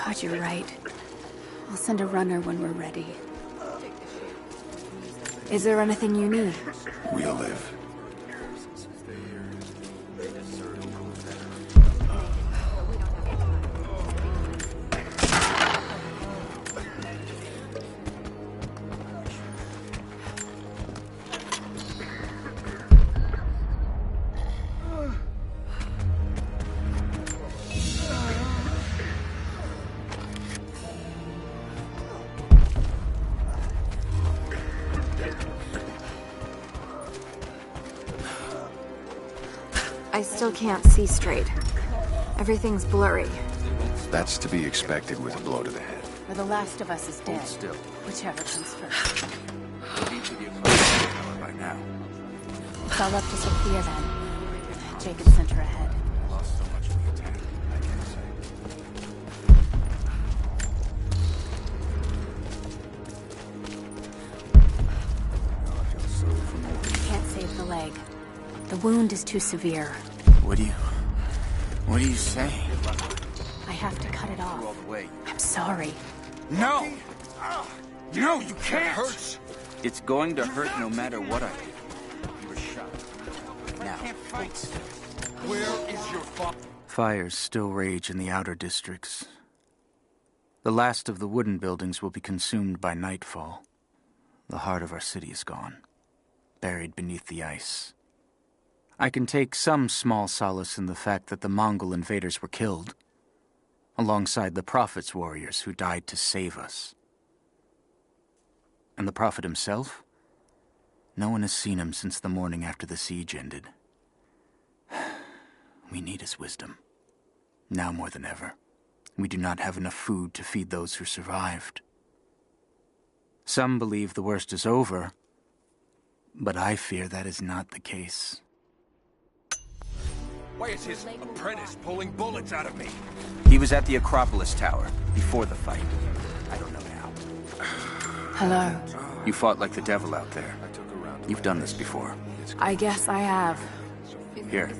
God, you're right. I'll send a runner when we're ready. Is there anything you need? We'll live. I still can't see straight. Everything's blurry. That's to be expected with a blow to the head. Or the last of us is dead. Hold still. Whichever comes first. By now. It's all up to Sophia then. Jacob sent her ahead. Lost so much in the attack. I can't say. Oh, I feel so familiar. Can't save the leg. The wound is too severe. What are you saying? I have to cut it off. All the way. I'm sorry. No! No, you can't! It hurts. It's going to hurt no matter what I do. You were shot. Now, hold still. Where is your father? Fires still rage in the outer districts. The last of the wooden buildings will be consumed by nightfall. The heart of our city is gone, buried beneath the ice. I can take some small solace in the fact that the Mongol invaders were killed, alongside the Prophet's warriors who died to save us. And the Prophet himself? No one has seen him since the morning after the siege ended. We need his wisdom. Now more than ever. We do not have enough food to feed those who survived. Some believe the worst is over, but I fear that is not the case. Why is his apprentice pulling bullets out of me? He was at the Acropolis Tower, before the fight. I don't know now. Hello. You fought like the devil out there. You've done this before. I guess I have. Here.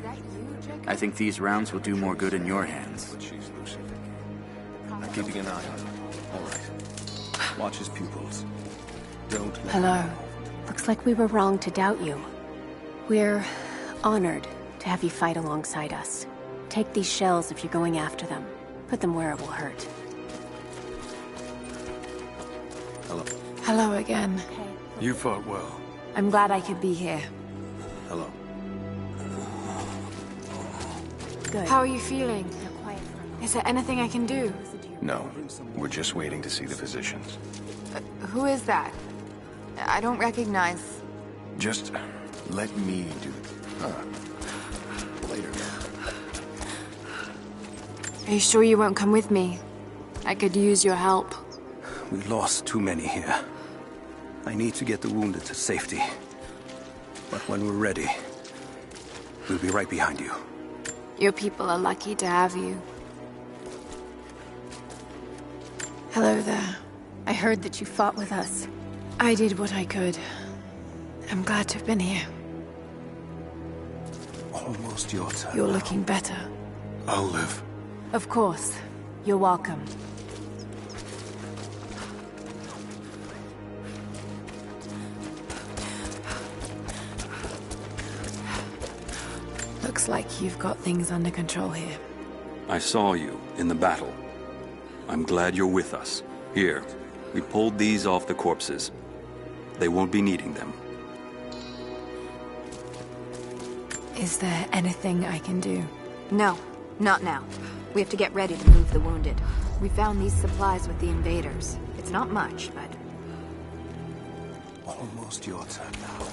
I think these rounds will do more good in your hands. I'm keeping an eye on him. All right. Watch his pupils. Don't let Hello. Looks like we were wrong to doubt you. We're honored to have you fight alongside us. Take these shells if you're going after them. Put them where it will hurt. Hello. Hello again. You fought well. I'm glad I could be here. Hello. Good. How are you feeling? Now quiet for a moment. Is there anything I can do? No, we're just waiting to see the physicians. Who is that? I don't recognize... Just let me do later. Are you sure you won't come with me? I could use your help. We lost too many here. I need to get the wounded to safety. But when we're ready, we'll be right behind you. Your people are lucky to have you. Hello there. I heard that you fought with us. I did what I could. I'm glad to have been here. Almost your turn. You're now. looking better. I'll live. Of course. You're welcome. Looks like you've got things under control here. I saw you in the battle. I'm glad you're with us. Here, we pulled these off the corpses. They won't be needing them. Is there anything I can do? No, not now. We have to get ready to move the wounded. We found these supplies with the invaders. It's not much, but... Almost your turn now.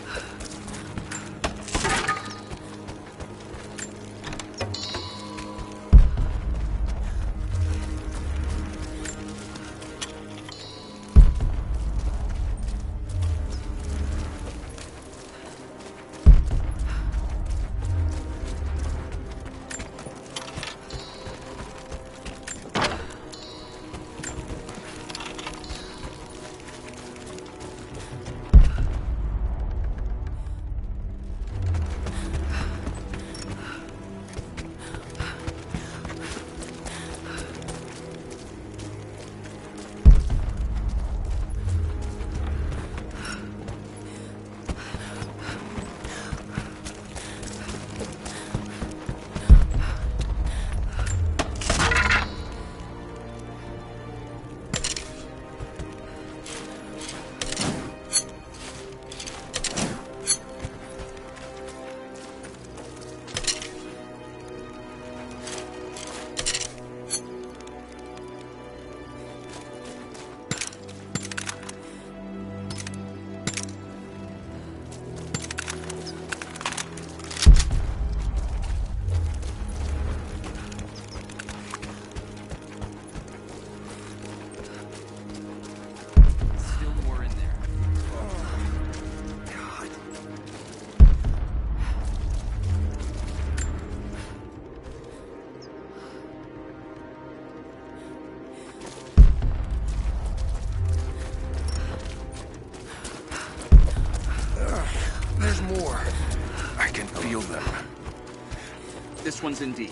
This one's in D.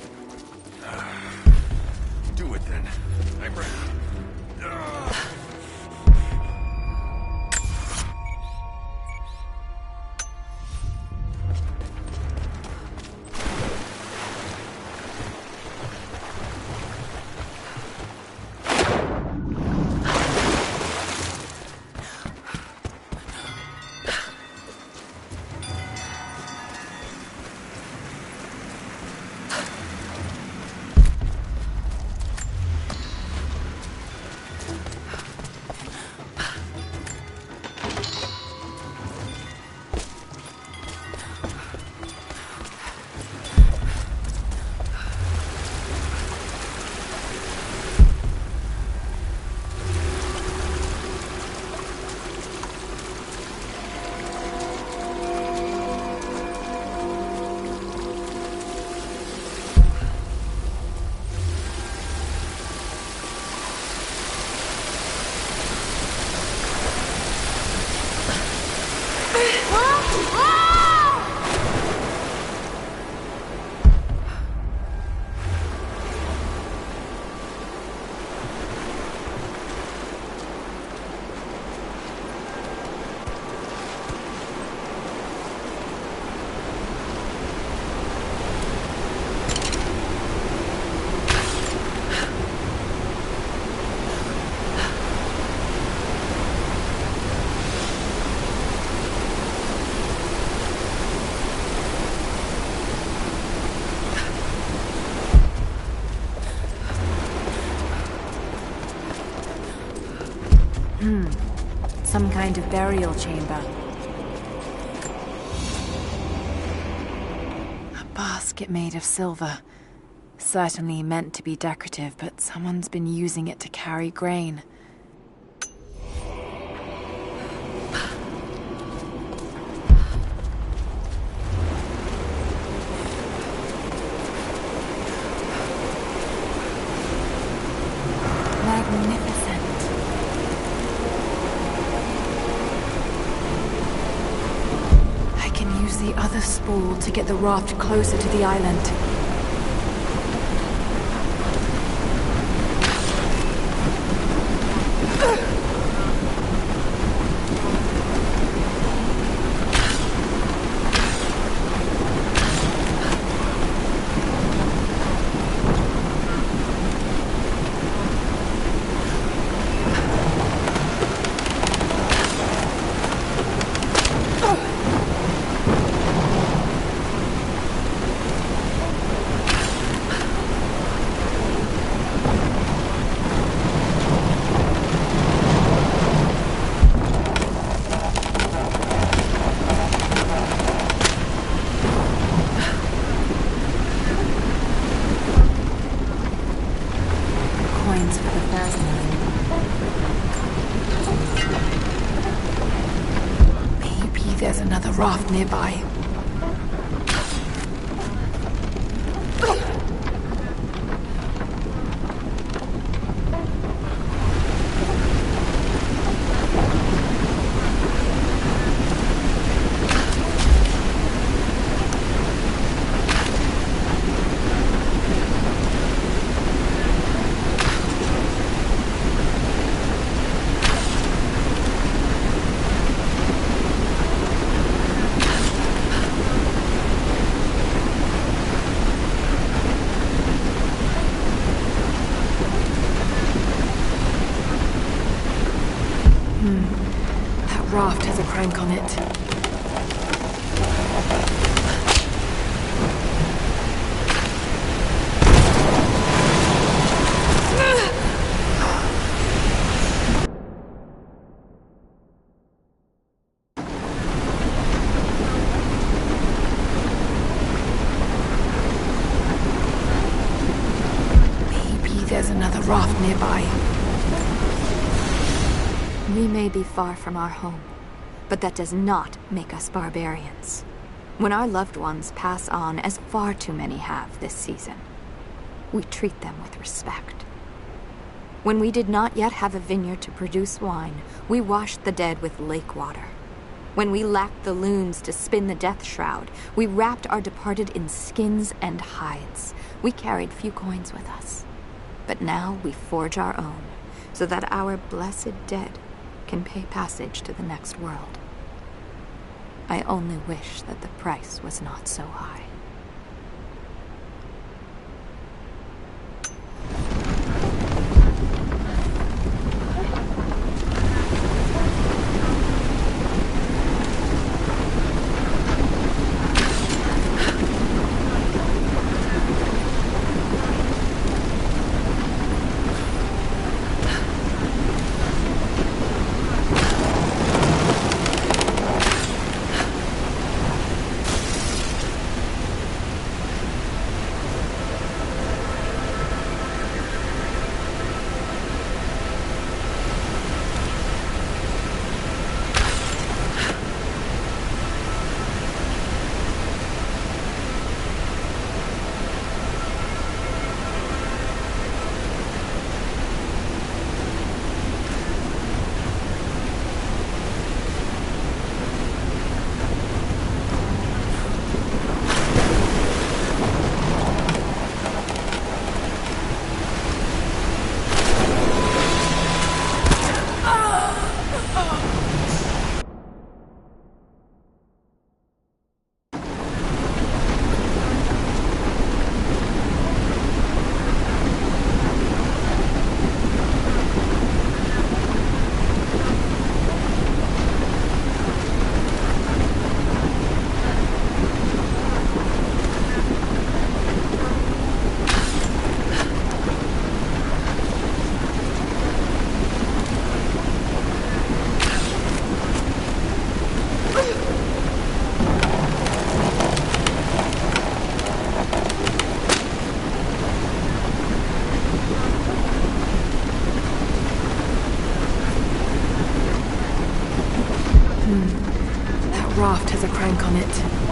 Do it then. I'm ready. Some kind of burial chamber. A basket made of silver. Certainly meant to be decorative, but someone's been using it to carry grain. Spool to get the raft closer to the island. Raft nearby. Raft has a crank on it. Maybe there's another raft nearby. We may be far from our home, but that does not make us barbarians. When our loved ones pass on, as far too many have this season, we treat them with respect. When we did not yet have a vineyard to produce wine, we washed the dead with lake water. When we lacked the looms to spin the death shroud, we wrapped our departed in skins and hides. We carried few coins with us. But now we forge our own, so that our blessed dead can pay passage to the next world. I only wish that the price was not so high. Raft has a crank on it.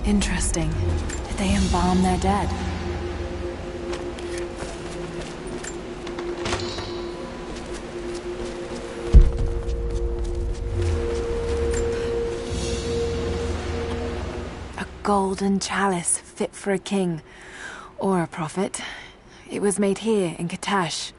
Interesting. Did they embalm their dead? A golden chalice fit for a king. Or a prophet. It was made here in Katash.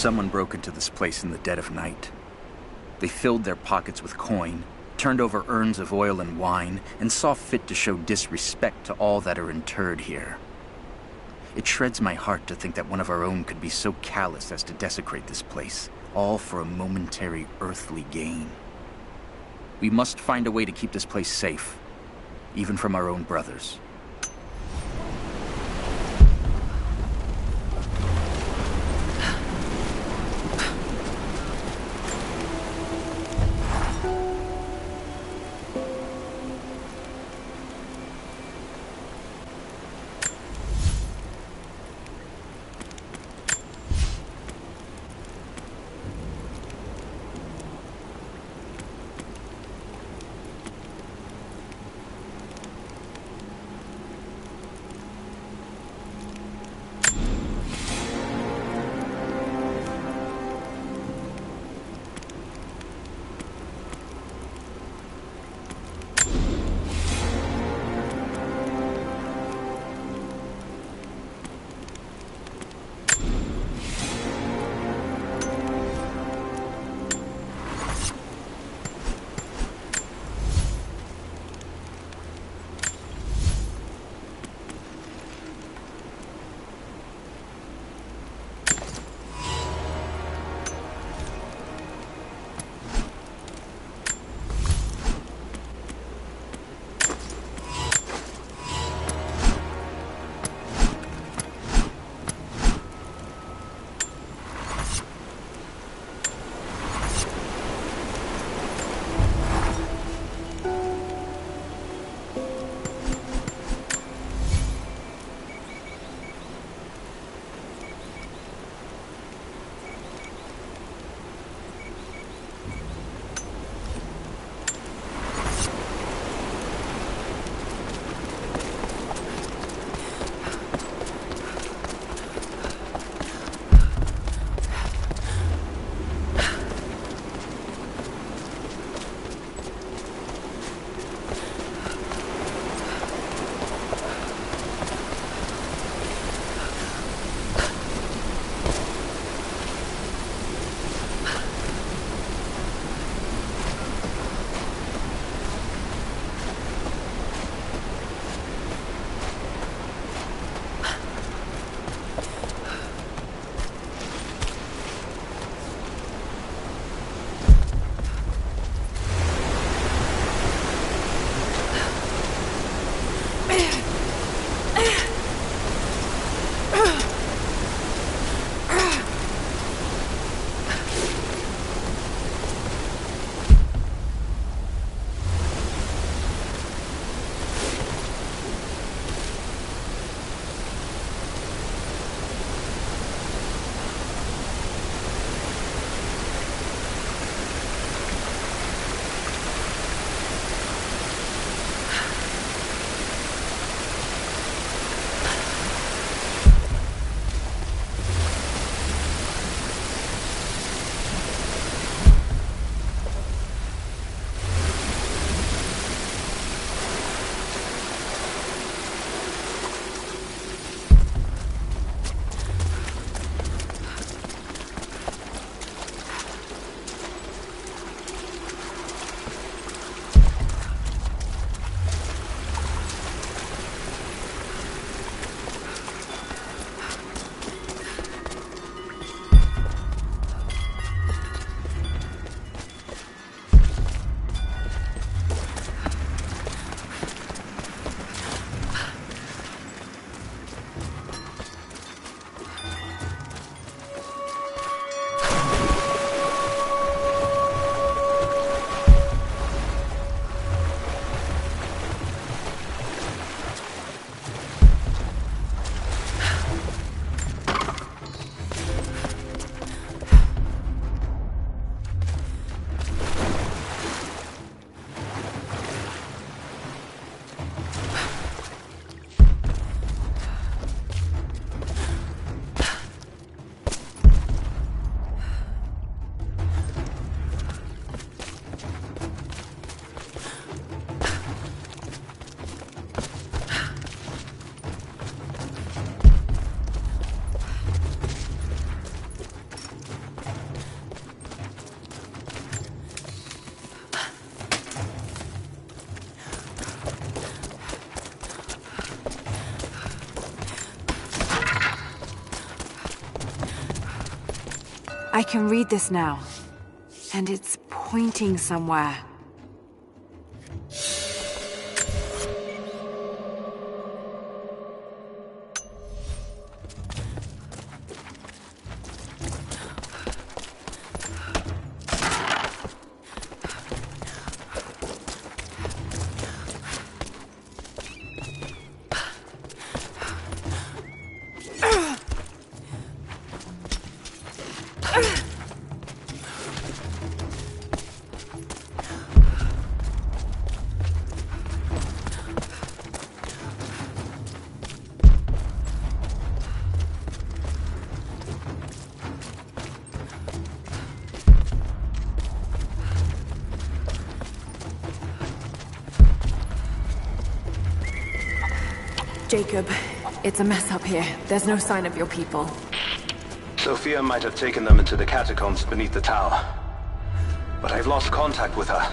Someone broke into this place in the dead of night. They filled their pockets with coin, turned over urns of oil and wine, and saw fit to show disrespect to all that are interred here. It shreds my heart to think that one of our own could be so callous as to desecrate this place, all for a momentary earthly gain. We must find a way to keep this place safe, even from our own brothers. I can read this now. And it's pointing somewhere. Jacob, it's a mess up here. There's no sign of your people. Sophia might have taken them into the catacombs beneath the tower. But I've lost contact with her.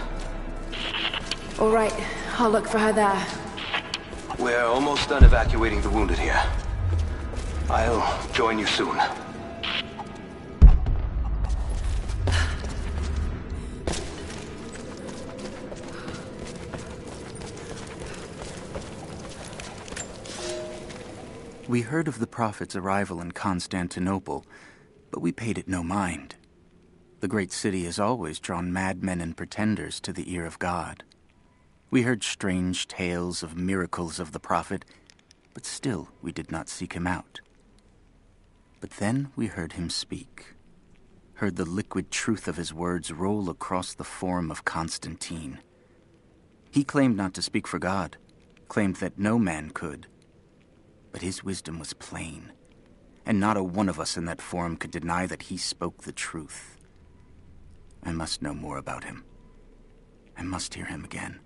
All right, I'll look for her there. We're almost done evacuating the wounded here. I'll join you soon. We heard of the Prophet's arrival in Constantinople, but we paid it no mind. The great city has always drawn madmen and pretenders to the ear of God. We heard strange tales of miracles of the Prophet, but still we did not seek him out. But then we heard him speak, heard the liquid truth of his words roll across the forum of Constantine. He claimed not to speak for God, claimed that no man could. But his wisdom was plain, and not a one of us in that forum could deny that he spoke the truth. I must know more about him. I must hear him again.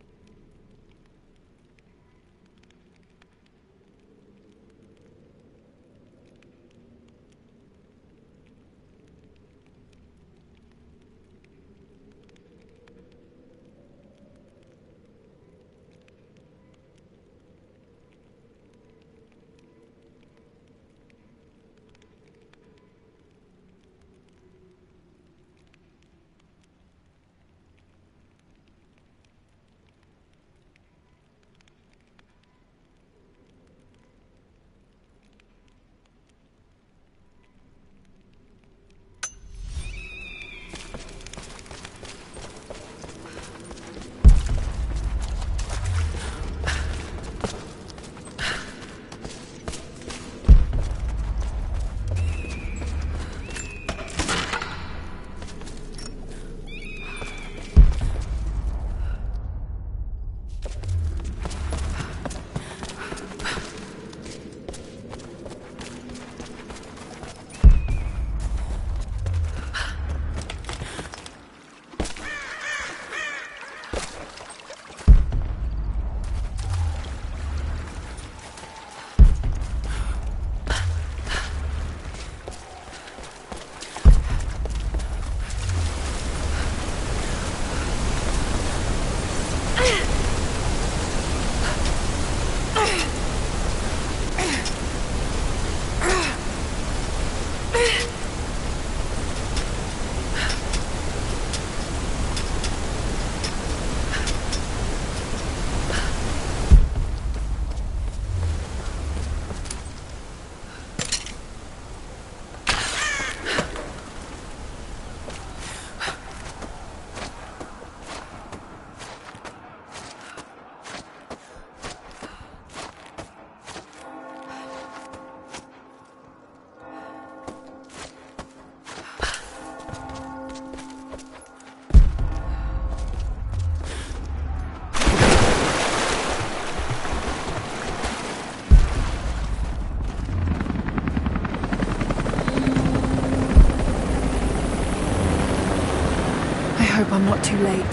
I hope I'm not too late.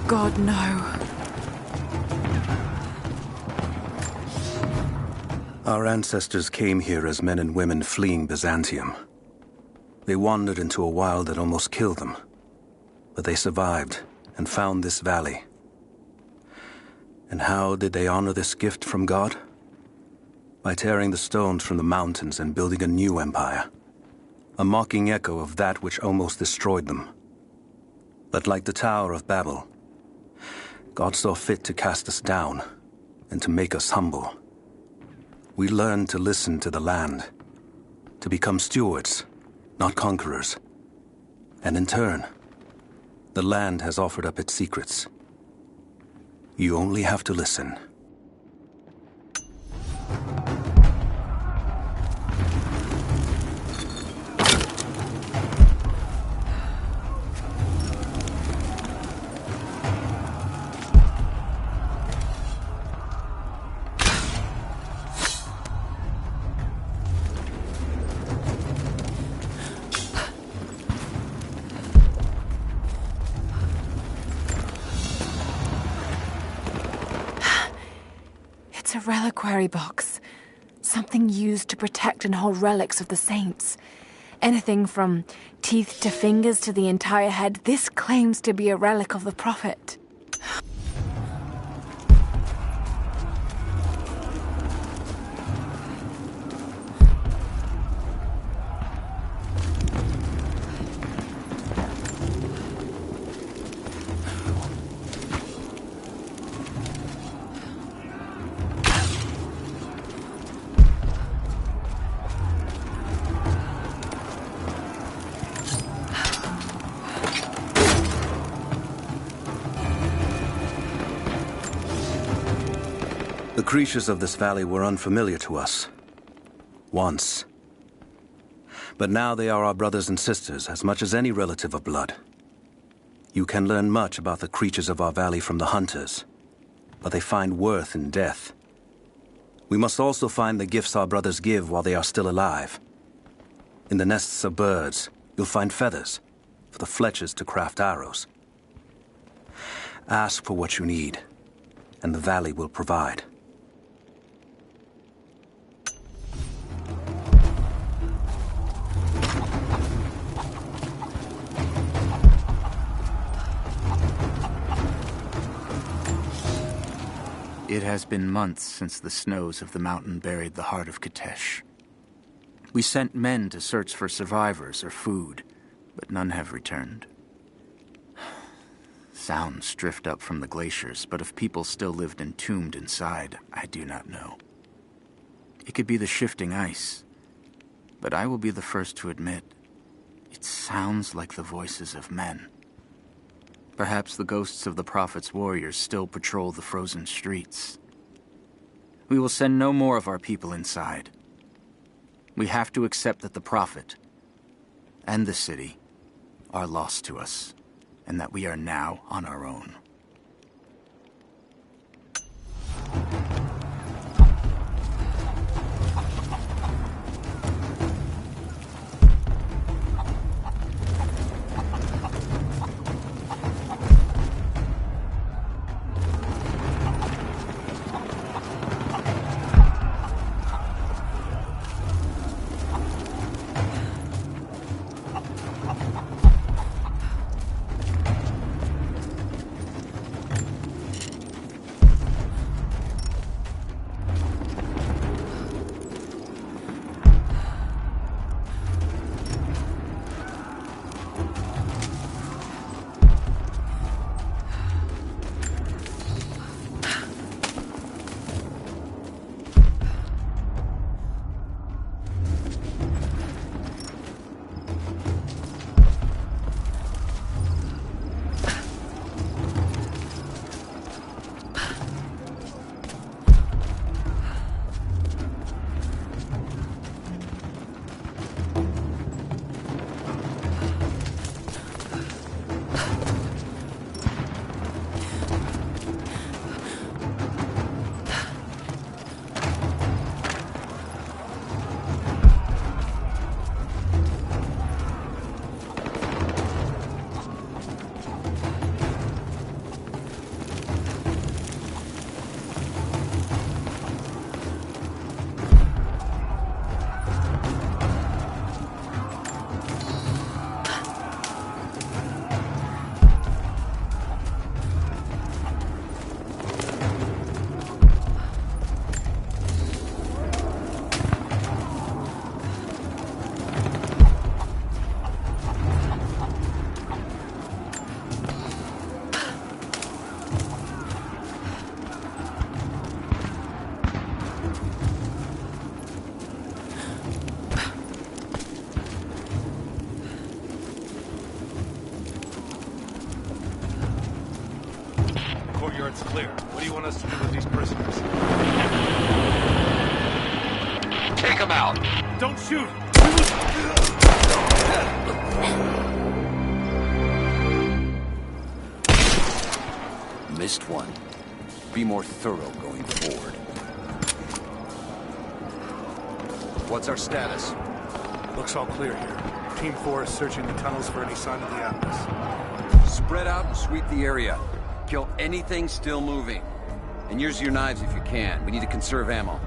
God, no. Our ancestors came here as men and women fleeing Byzantium. They wandered into a wild that almost killed them. But they survived and found this valley. And how did they honor this gift from God? By tearing the stones from the mountains and building a new empire. A mocking echo of that which almost destroyed them. But like the Tower of Babel, God saw fit to cast us down and to make us humble. We learned to listen to the land, to become stewards, not conquerors. And in turn, the land has offered up its secrets. You only have to listen. It's a reliquary box. Something used to protect and hold relics of the saints. Anything from teeth to fingers to the entire head, this claims to be a relic of the Prophet. The creatures of this valley were unfamiliar to us. Once. But now they are our brothers and sisters as much as any relative of blood. You can learn much about the creatures of our valley from the hunters, but they find worth in death. We must also find the gifts our brothers give while they are still alive. In the nests of birds, you'll find feathers, for the fletchers to craft arrows. Ask for what you need, and the valley will provide. It has been months since the snows of the mountain buried the heart of Kitezh. We sent men to search for survivors or food, but none have returned. Sounds drift up from the glaciers, but if people still lived entombed inside, I do not know. It could be the shifting ice, but I will be the first to admit, it sounds like the voices of men. Perhaps the ghosts of the Prophet's warriors still patrol the frozen streets. We will send no more of our people inside. We have to accept that the Prophet and the city are lost to us, and that we are now on our own. Yard's clear. What do you want us to do with these prisoners? Take them out! Don't shoot! Missed one. Be more thorough going forward. What's our status? Looks all clear here. Team 4 is searching the tunnels for any sign of the Atlas. Spread out and sweep the area. Kill anything still moving. And use your knives if you can. We need to conserve ammo.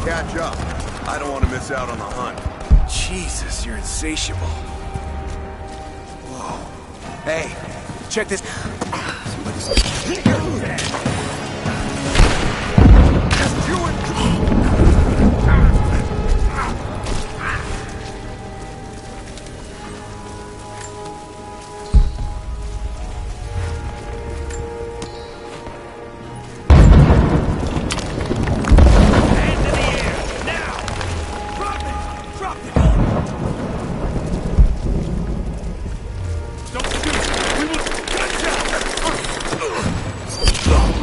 Catch up. I don't want to miss out on the hunt. Jesus, you're insatiable. Whoa. Hey, check this.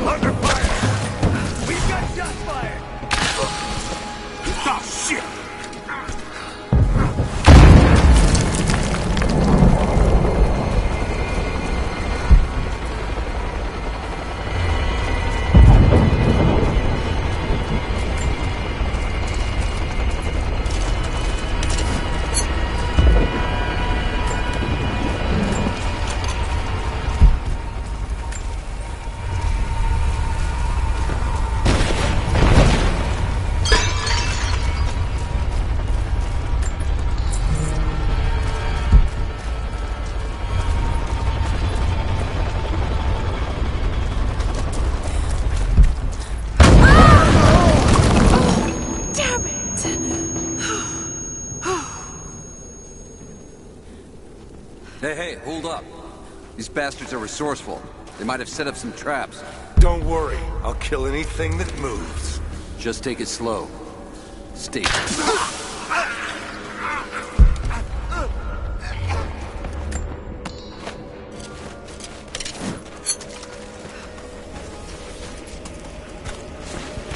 Under fire! We've got shots fired! hold up. These bastards are resourceful. They might have set up some traps. Don't worry. I'll kill anything that moves. Just take it slow. Stay.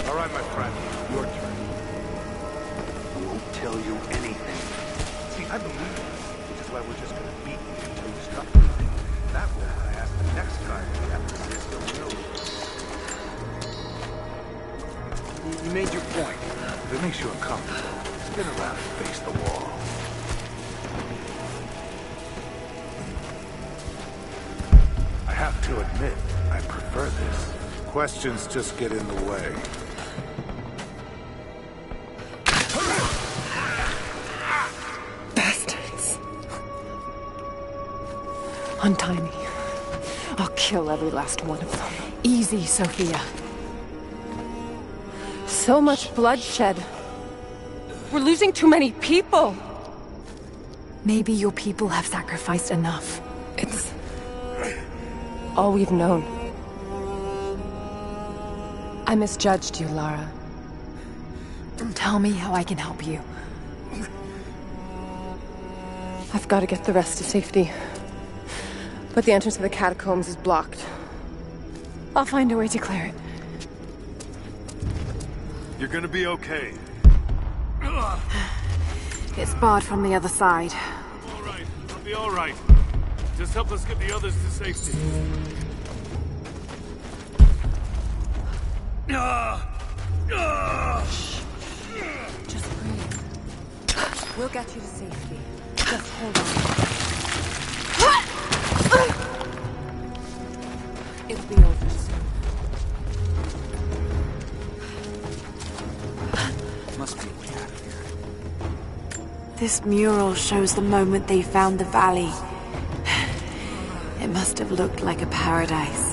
All right, my friend. Your turn. I won't tell you anything. See, I believe you, which is why we're just gonna beat you until you stop moving. That way, when I ask the next time we have to see still will. You made your point. If it makes you uncomfortable, spin around and face the wall. I have to admit, I prefer this. Questions just get in the way. Bastards. Untie me. I'll kill every last one of them. Easy, Sophia. So much bloodshed. We're losing too many people. Maybe your people have sacrificed enough. It's all we've known. I misjudged you, Lara. Tell me how I can help you. I've got to get the rest to safety. But the entrance to the catacombs is blocked. I'll find a way to clear it. You're gonna be okay. It's barred from the other side. All right, I'll be all right. Just help us get the others to safety. Just breathe. We'll get you to safety. Just hold on. It'll be over soon. Must be a way out of here. This mural shows the moment they found the valley. It must have looked like a paradise.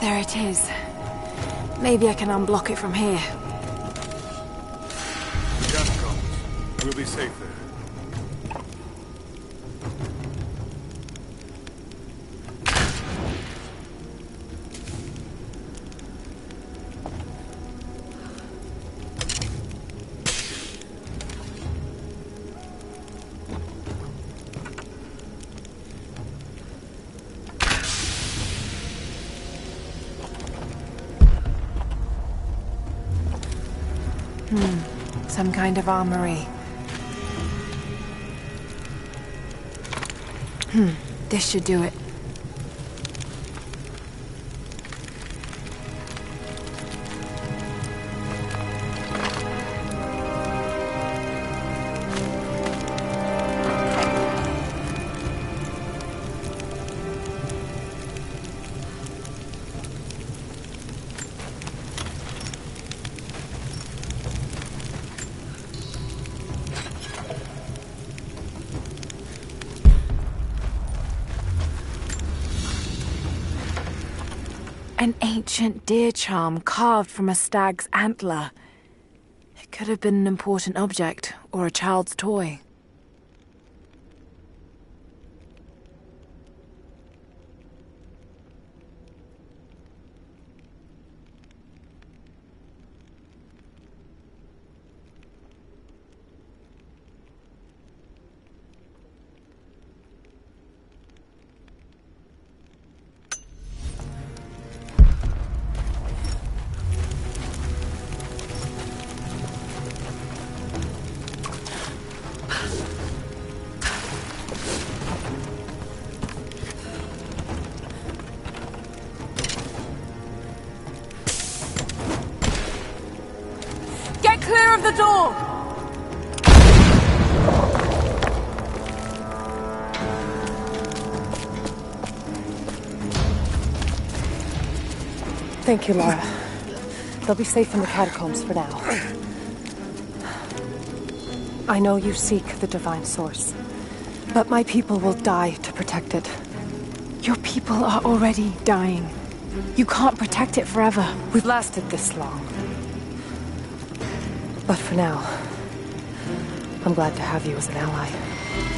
There it is. Maybe I can unblock it from here. Catacombs. We'll be safe there. Some kind of armory. This should do it. An ancient deer charm carved from a stag's antler. It could have been an important object, or a child's toy. Get clear of the door! Thank you, Lara. They'll be safe in the catacombs for now. I know you seek the Divine Source, but my people will die to protect it. Your people are already dying. You can't protect it forever. We've lasted this long. But for now, I'm glad to have you as an ally.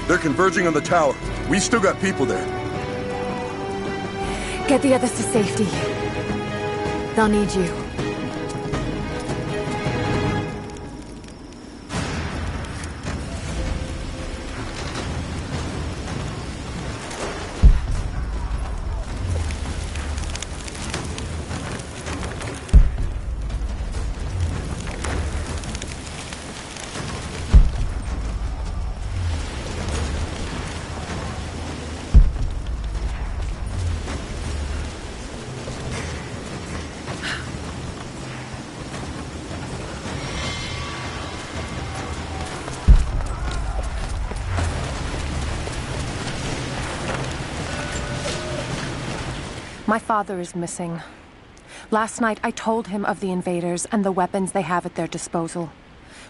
They're converging on the tower. We still got people there. Get the others to safety. They'll need you. My father is missing. Last night, I told him of the invaders and the weapons they have at their disposal.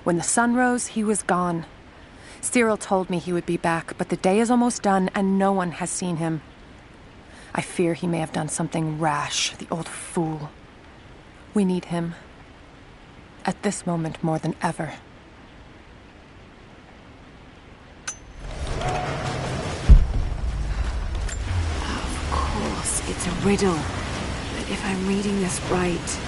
When the sun rose, he was gone. Cyril told me he would be back, but the day is almost done and no one has seen him. I fear he may have done something rash, the old fool. We need him. At this moment more than ever. It's a riddle, but if I'm reading this right...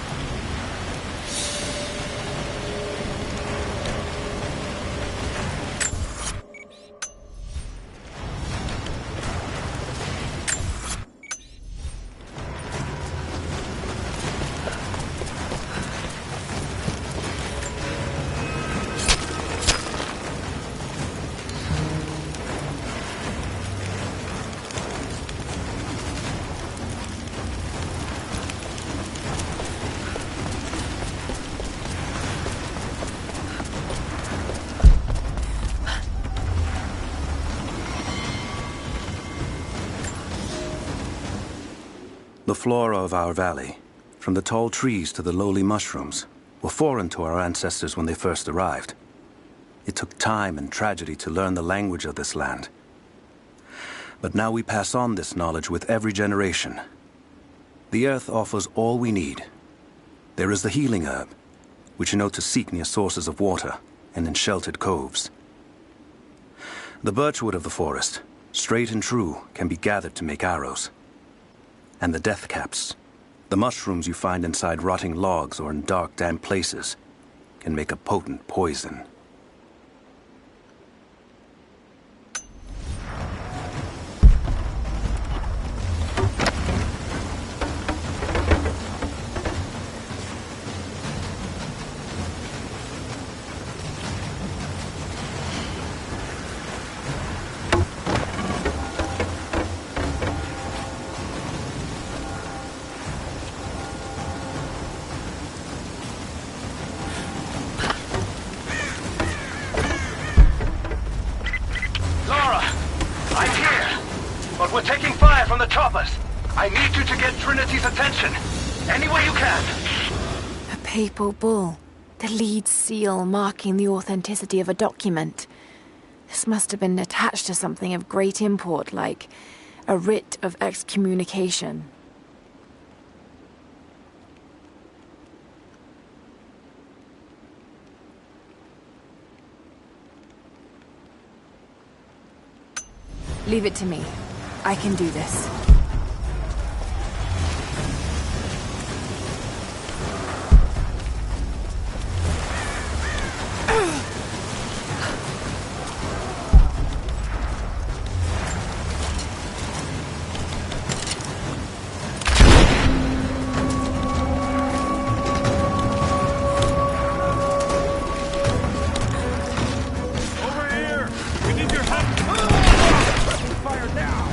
The flora of our valley, from the tall trees to the lowly mushrooms, were foreign to our ancestors when they first arrived. It took time and tragedy to learn the language of this land. But now we pass on this knowledge with every generation. The earth offers all we need. There is the healing herb, which you know to seek near sources of water and in sheltered coves. The birchwood of the forest, straight and true, can be gathered to make arrows. And the death caps, the mushrooms you find inside rotting logs or in dark, damp places, can make a potent poison. We're taking fire from the choppers. I need you to get Trinity's attention. Any way you can. A papal bull. The lead seal marking the authenticity of a document. This must have been attached to something of great import, like a writ of excommunication. Leave it to me. I can do this. Over here! We need your help! Fire now!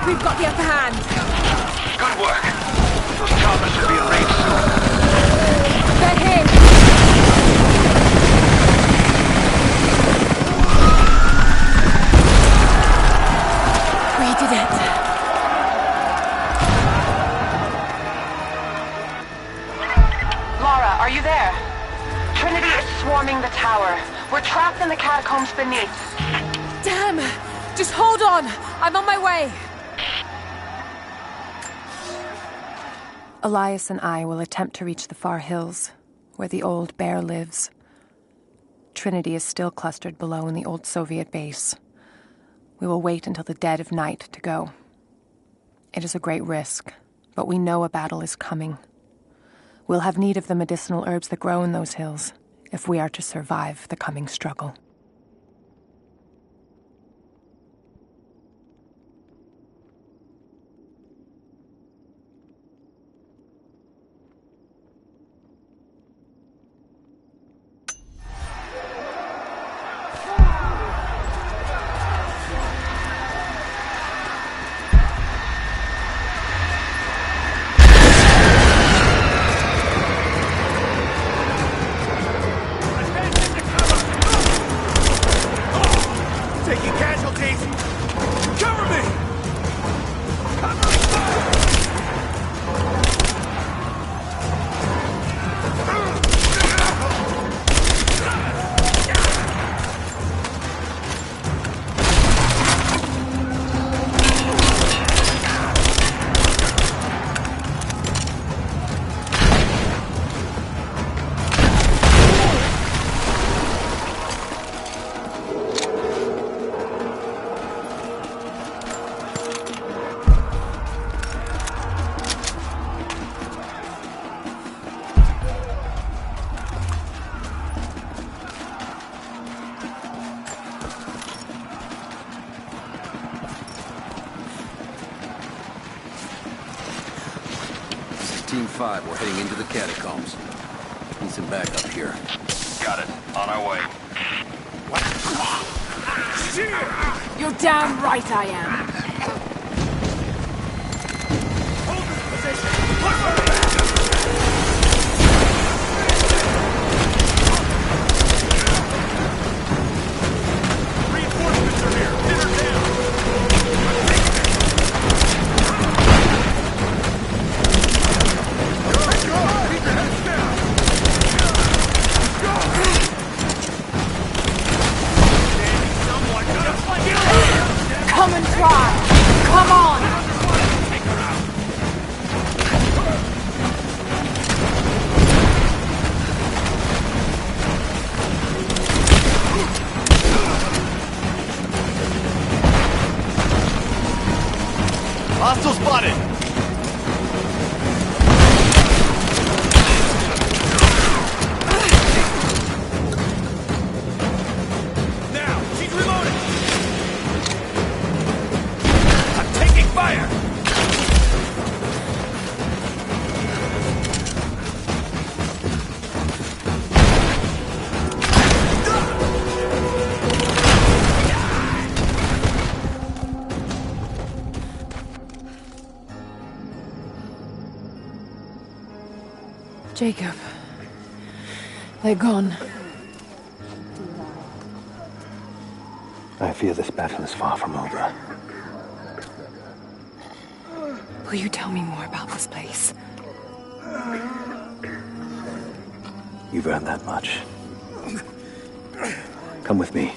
We've got the upper hand. Good work. Those choppers should be in range soon. They're hit. We did it. Lara, are you there? Trinity is swarming the tower. We're trapped in the catacombs beneath. Damn! Just hold on. I'm on my way. Elias and I will attempt to reach the far hills, where the old bear lives. Trinity is still clustered below in the old Soviet base. We will wait until the dead of night to go. It is a great risk, but we know a battle is coming. We'll have need of the medicinal herbs that grow in those hills, if we are to survive the coming struggle. Team 5, we're heading into the catacombs. Need some backup here. Got it. On our way. You're damn right I am. Reinforcements are here. Hit her down. Come and try! Come on! Hostile spotted! Now, she's reloading! I'm taking fire! Jacob. They're gone. I fear this battle is far from over. Will you tell me more about this place? You've earned that much. Come with me.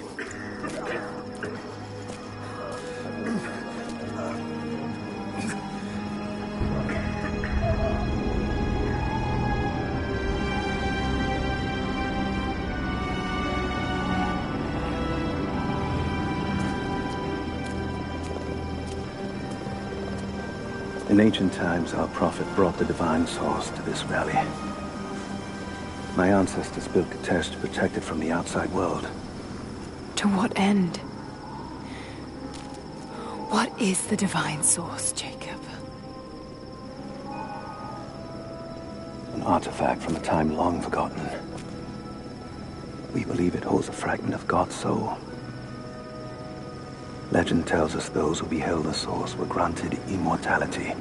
In ancient times, our prophet brought the divine source to this valley. My ancestors built Kitezh to protect it from the outside world. To what end? What is the divine source, Jacob? An artifact from a time long forgotten. We believe it holds a fragment of God's soul. Legend tells us those who beheld the source were granted immortality.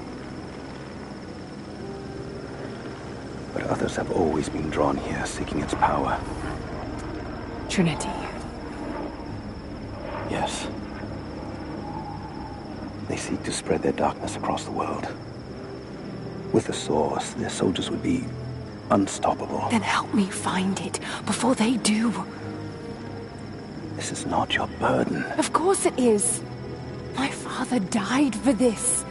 But others have always been drawn here, seeking its power. Trinity. Yes. They seek to spread their darkness across the world. With the source, their soldiers would be unstoppable. Then help me find it before they do. This is not your burden. Of course it is. My father died for this.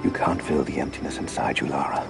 You can't fill the emptiness inside you, Lara.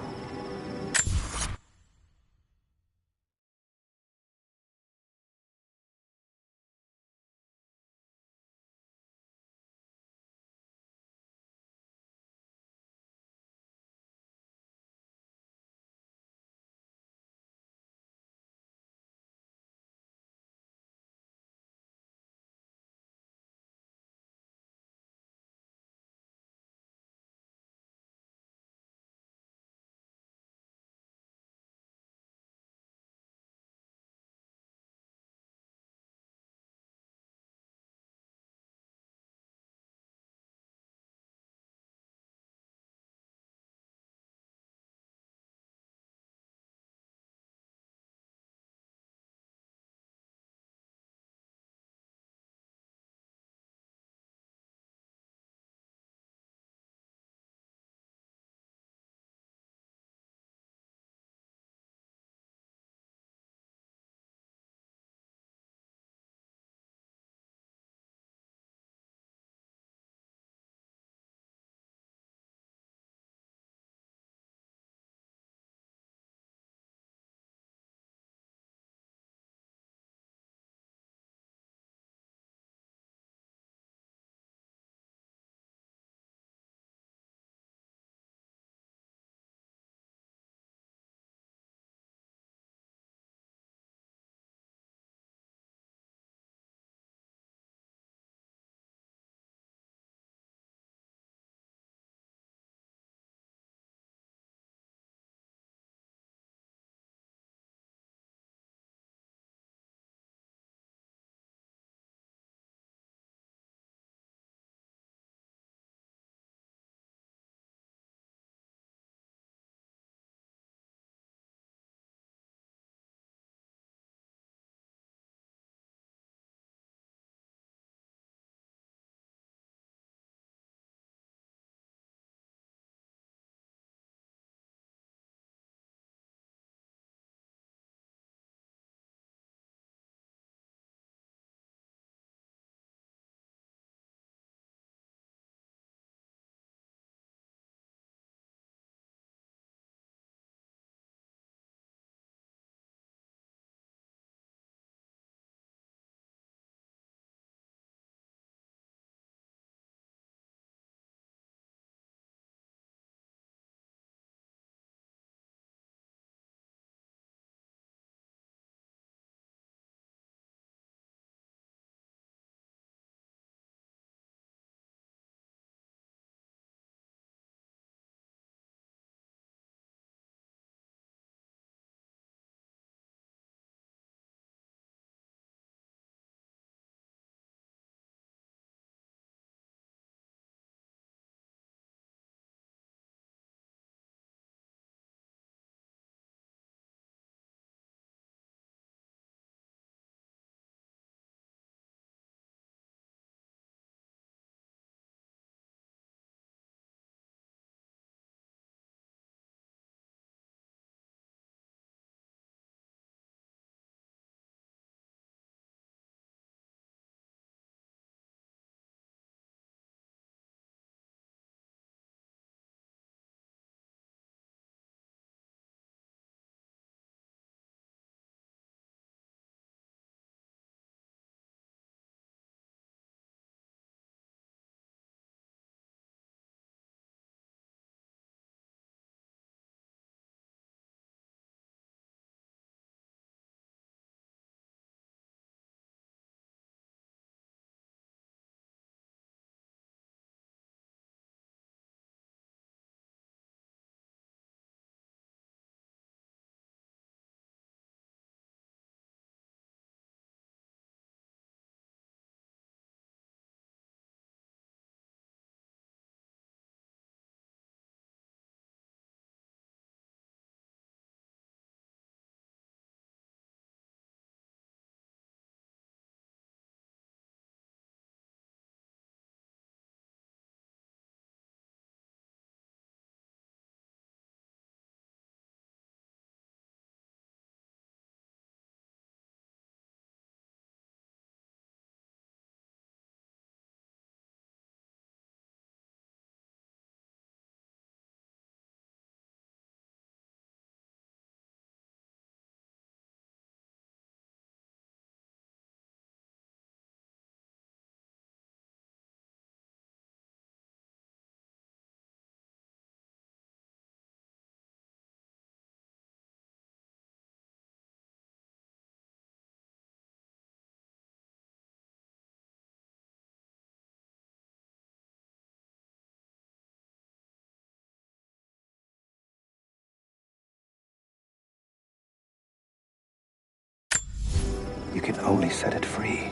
set it free.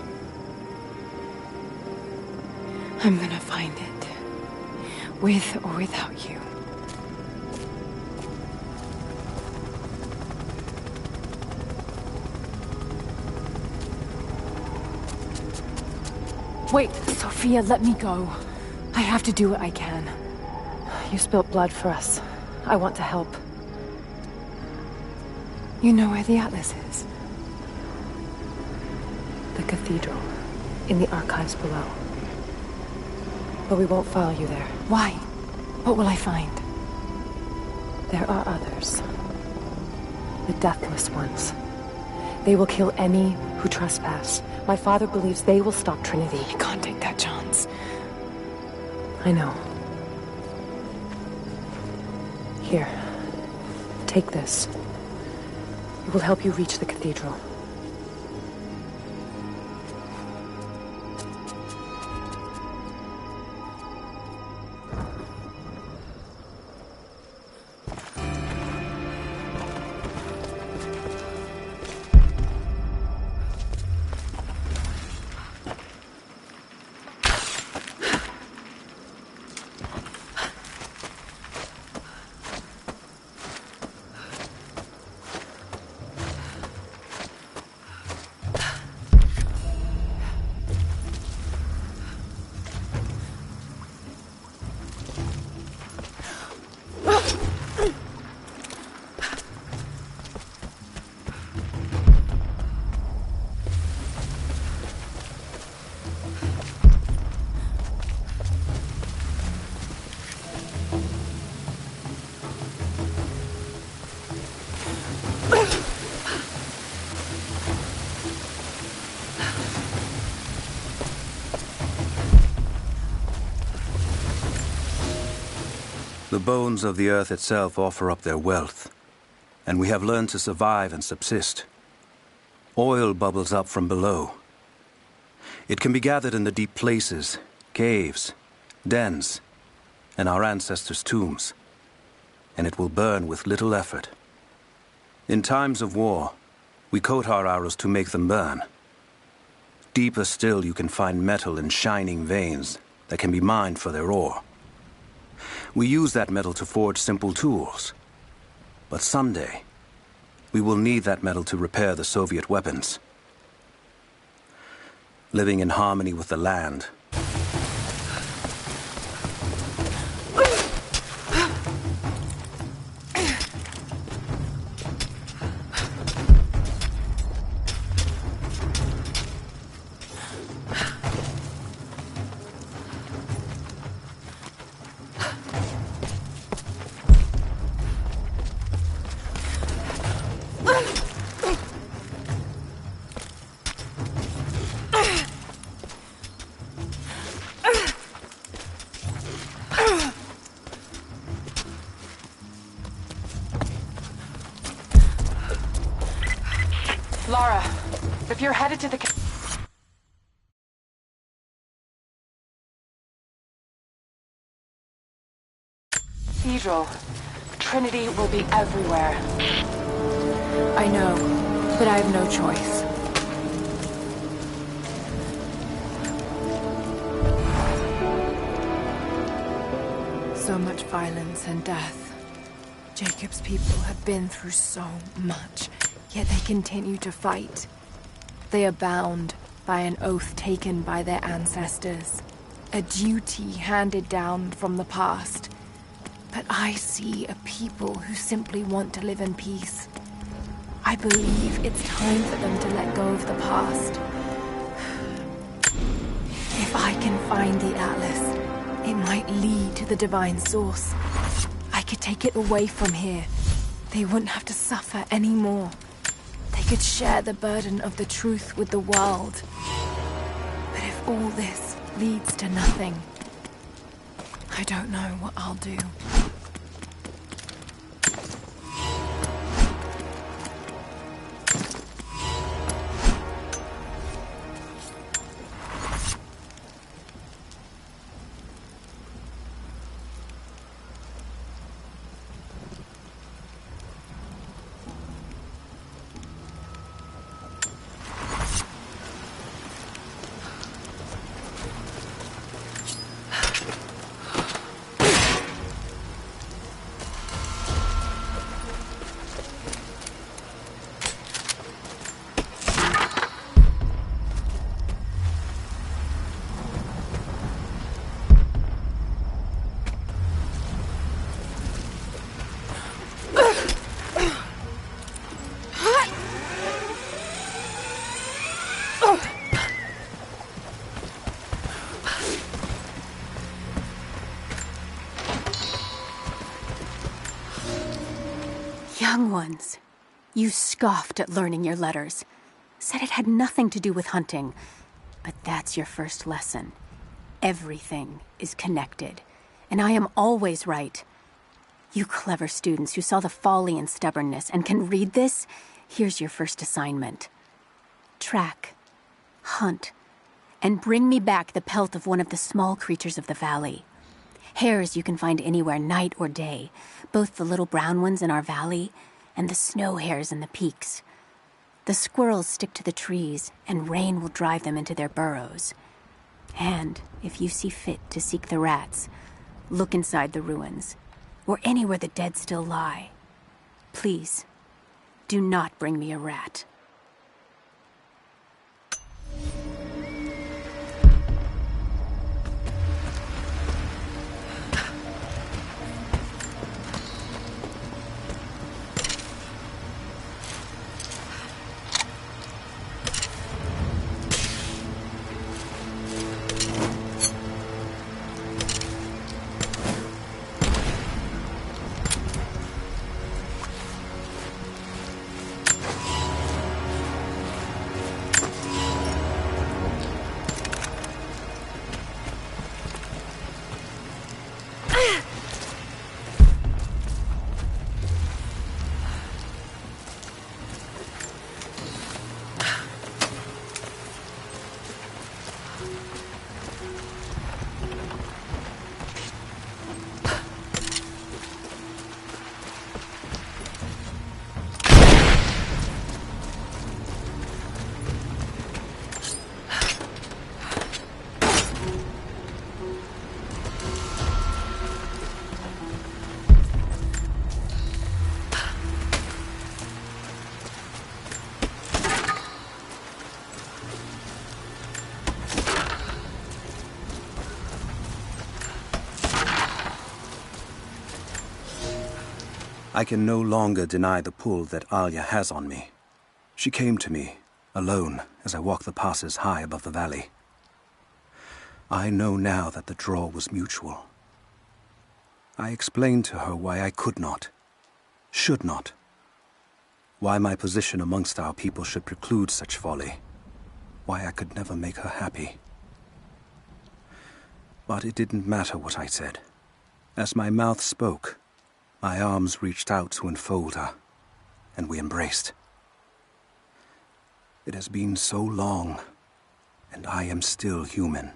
I'm gonna find it. With or without you. Wait, Sophia, let me go. I have to do what I can. You spilt blood for us. I want to help. You know where the Atlas is? The cathedral. In the archives below. But we won't follow you there. Why? What will I find? There are others. The Deathless Ones. They will kill any who trespass. My father believes they will stop Trinity. You can't take that chance. I know. Here. Take this. It will help you reach the cathedral. The bones of the earth itself offer up their wealth, and we have learned to survive and subsist. Oil bubbles up from below. It can be gathered in the deep places, caves, dens, and our ancestors' tombs, and it will burn with little effort. In times of war, we coat our arrows to make them burn. Deeper still, you can find metal in shining veins that can be mined for their ore. We use that metal to forge simple tools. But someday, we will need that metal to repair the Soviet weapons. Living in harmony with the land. Lara, if you're headed to the cathedral, Trinity will be everywhere. I know, but I have no choice. So much violence and death. Jacob's people have been through so much. Yet they continue to fight. They are bound by an oath taken by their ancestors, a duty handed down from the past. But I see a people who simply want to live in peace. I believe it's time for them to let go of the past. If I can find the Atlas, it might lead to the divine source. I could take it away from here. They wouldn't have to suffer anymore. They could share the burden of the truth with the world. But if all this leads to nothing, I don't know what I'll do. young ones. You scoffed at learning your letters. Said it had nothing to do with hunting. But that's your first lesson. Everything is connected. And I am always right. You clever students who saw the folly and stubbornness and can read this, here's your first assignment. Track, hunt, and bring me back the pelt of one of the small creatures of the valley. Hares you can find anywhere, night or day, both the little brown ones in our valley and the snow hares in the peaks. The squirrels stick to the trees, and rain will drive them into their burrows. And if you see fit to seek the rats, look inside the ruins, or anywhere the dead still lie. Please, do not bring me a rat. I can no longer deny the pull that Alia has on me. She came to me, alone, as I walked the passes high above the valley. I know now that the draw was mutual. I explained to her why I could not, should not, why my position amongst our people should preclude such folly, why I could never make her happy. But it didn't matter what I said. As my mouth spoke, my arms reached out to enfold her, and we embraced. It has been so long, and I am still human.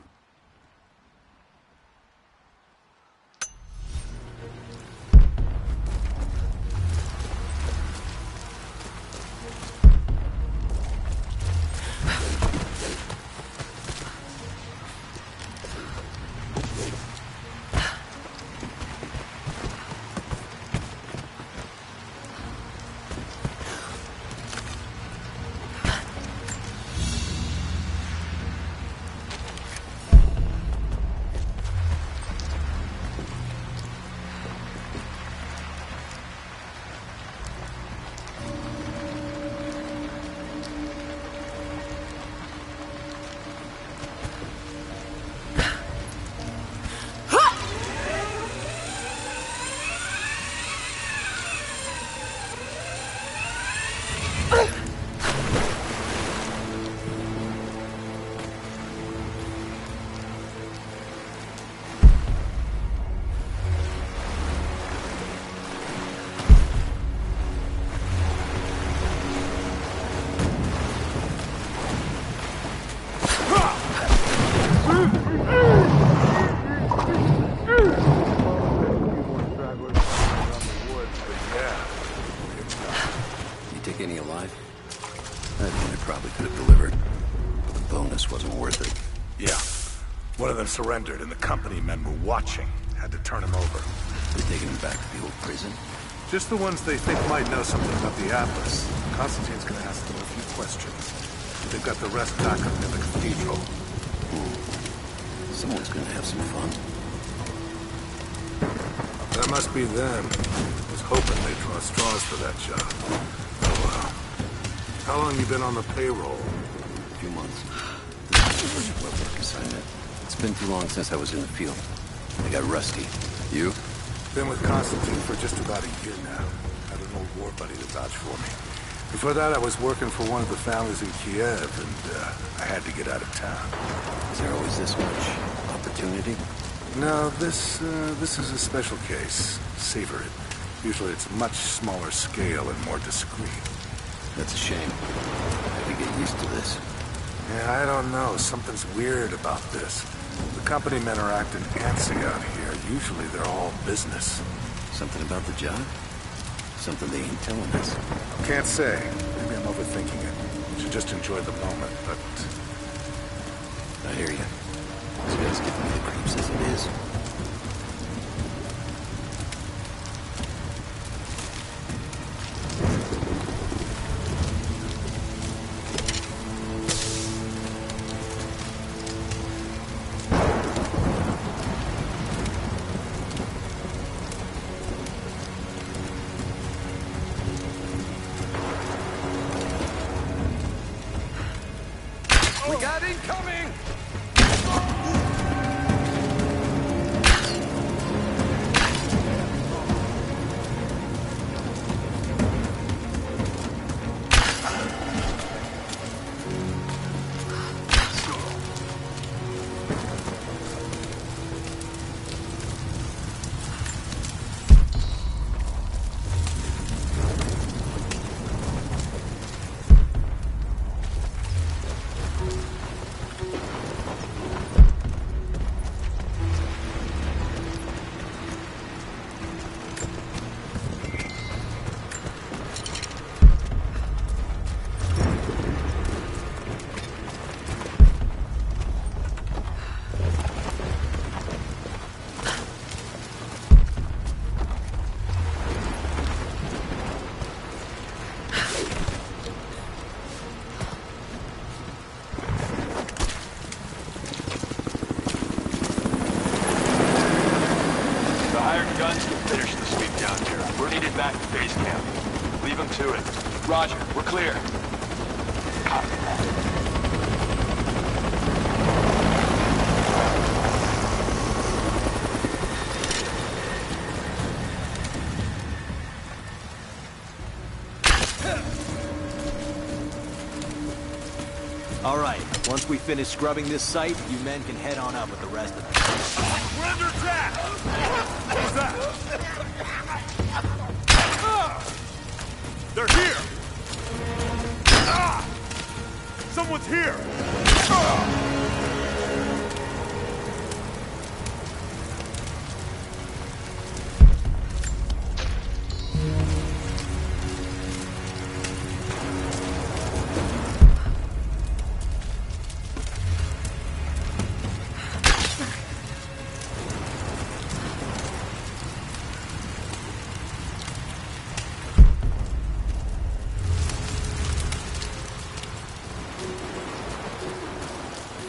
Surrendered, and the company men were watching. Had to turn him over. They're taking him back to the old prison? Just the ones they think might know something about the Atlas. Constantine's gonna ask them a few questions. They've got the rest back up in the cathedral. Someone's gonna have some fun. That must be them. I was hoping they'd draw straws for that job. Oh well. How long you been on the payroll? A few months. This is a work assignment. It's been too long since I was in the field. I got rusty. You? Been with Constantine for just about a year now. Had an old war buddy to vouch for me. Before that, I was working for one of the families in Kiev, and I had to get out of town. Is there always this much opportunity? No, this is a special case. Savor it. Usually it's much smaller scale and more discreet. That's a shame. I have to get used to this. Yeah, I don't know. Something's weird about this. The company men are acting antsy out here. Usually they're all business. Something about the job? Something they ain't telling us. Can't say. Maybe I'm overthinking it. Should just enjoy the moment, but... I hear you. This guy's giving me the creeps as it is. We got incoming! Finish the sweep down here. We're needed back to base camp. Leave them to it. Roger, we're clear. Copy that. All right, once we finish scrubbing this site, you men can head on up with the rest of us. We're under attack! Who's that? They're here! Someone's here!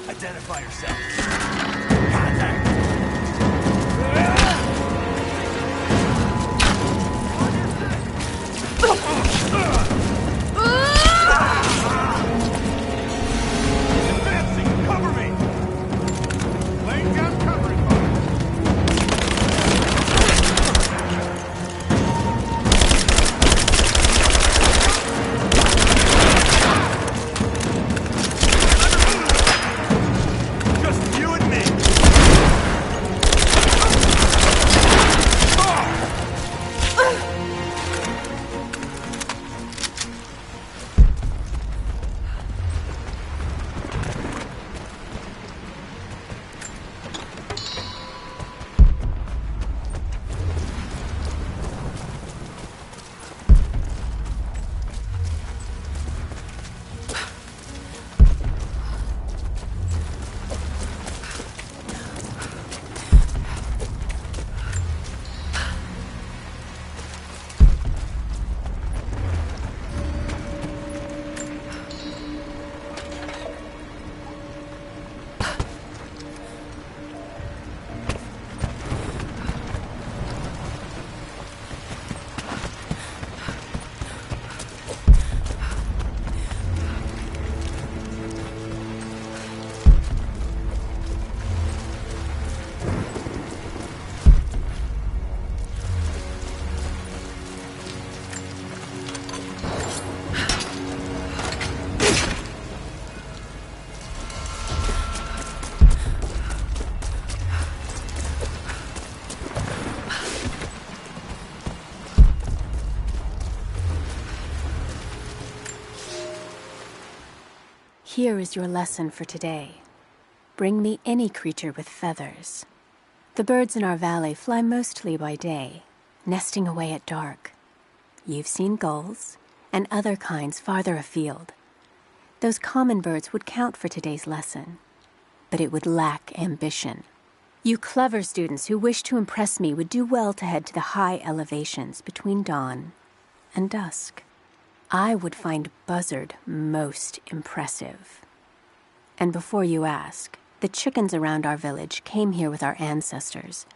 Identify yourself. Advancing! Cover me! Laying down covering fire. Just you and me. Here is your lesson for today. Bring me any creature with feathers. The birds in our valley fly mostly by day, nesting away at dark. You've seen gulls and other kinds farther afield. Those common birds would count for today's lesson, but it would lack ambition. You clever students who wish to impress me would do well to head to the high elevations between dawn and dusk. I would find Buzzard most impressive. And before you ask, the chickens around our village came here with our ancestors.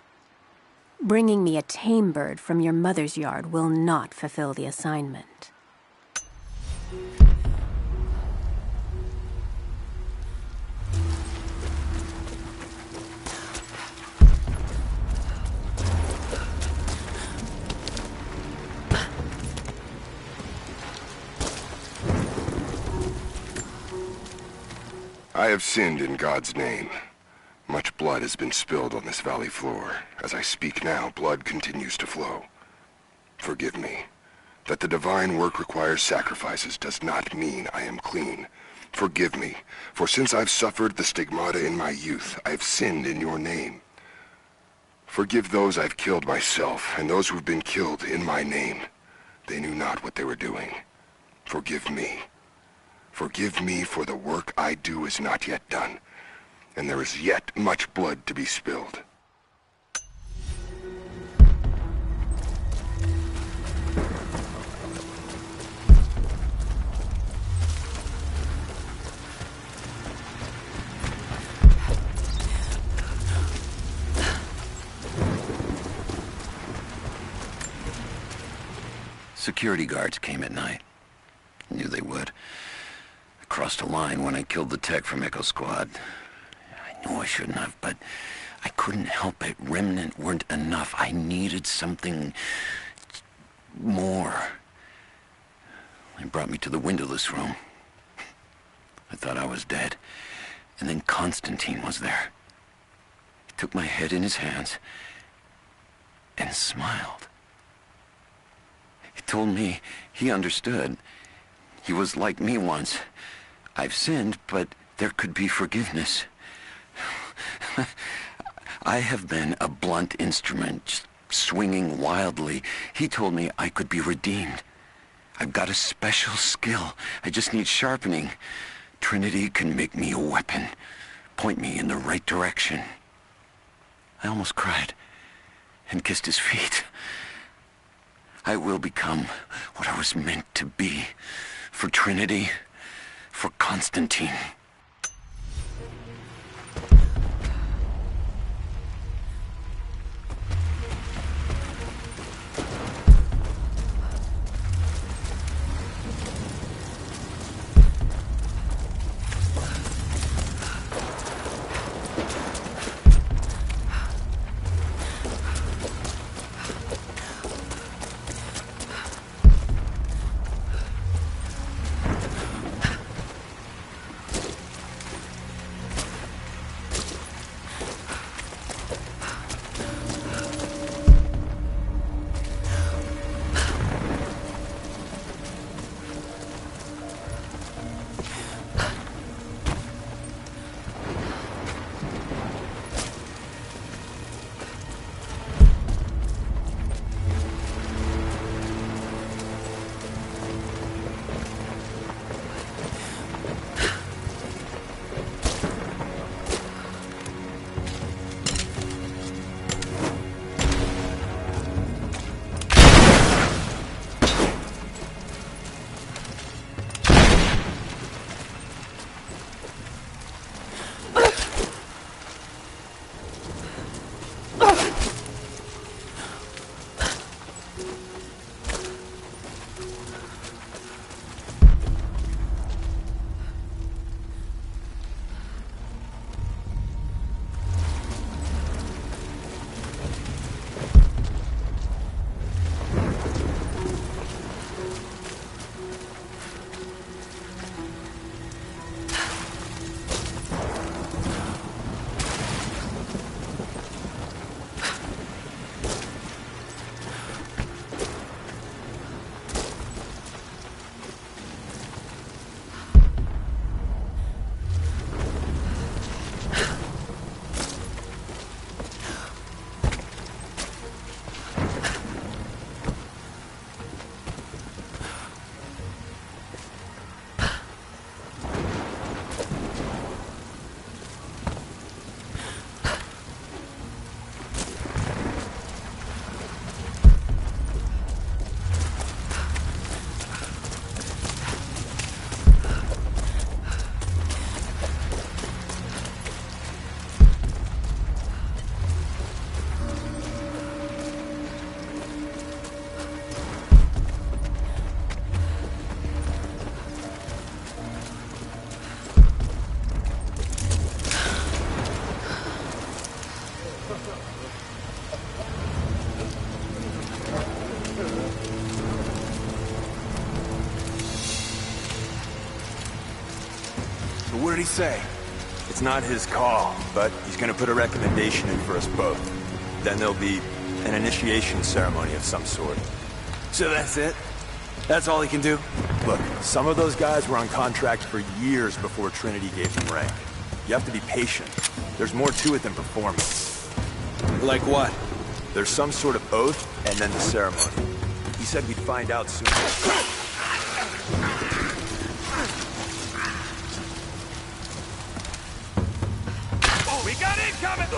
Bringing me a tame bird from your mother's yard will not fulfill the assignment. I have sinned in God's name. Much blood has been spilled on this valley floor. As I speak now, blood continues to flow. Forgive me. That the divine work requires sacrifices does not mean I am clean. Forgive me, for since I've suffered the stigmata in my youth, I've sinned in your name. Forgive those I've killed myself, and those who've been killed in my name. They knew not what they were doing. Forgive me. Forgive me, for the work I do is not yet done, and there is yet much blood to be spilled. Security guards came at night. Knew they would. Crossed a line when I killed the tech from Echo Squad. I knew I shouldn't have, but I couldn't help it. Remnant weren't enough. I needed something more. They brought me to the windowless room. I thought I was dead. And then Constantine was there. He took my head in his hands and smiled. He told me he understood. He was like me once. I've sinned, but there could be forgiveness. I have been a blunt instrument, just swinging wildly. He told me I could be redeemed. I've got a special skill. I just need sharpening. Trinity can make me a weapon, point me in the right direction. I almost cried and kissed his feet. I will become what I was meant to be. For Trinity, for Constantine. did he say? It's not his call, but he's gonna put a recommendation in for us both. Then there'll be an initiation ceremony of some sort. So that's it? That's all he can do? Look, some of those guys were on contract for years before Trinity gave them rank. You have to be patient. There's more to it than performance. Like what? There's some sort of oath, and then the ceremony. He said we'd find out soon. We got incoming!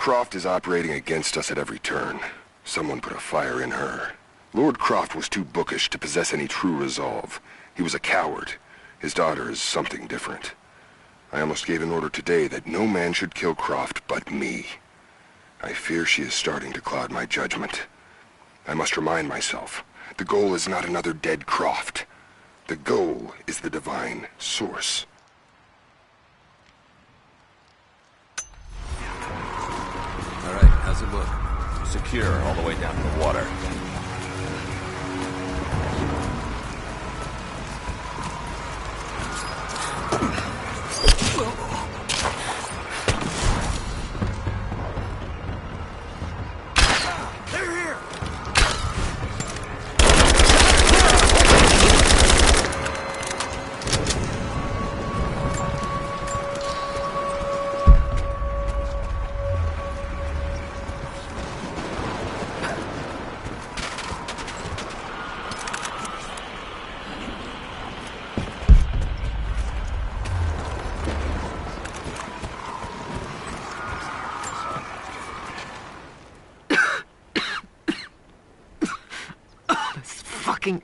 Croft is operating against us at every turn. Someone put a fire in her. Lord Croft was too bookish to possess any true resolve. He was a coward. His daughter is something different. I almost gave an order today that no man should kill Croft but me. I fear she is starting to cloud my judgment. I must remind myself, the goal is not another dead Croft. The goal is the divine source. All right, how's it look? Secure all the way down to the water.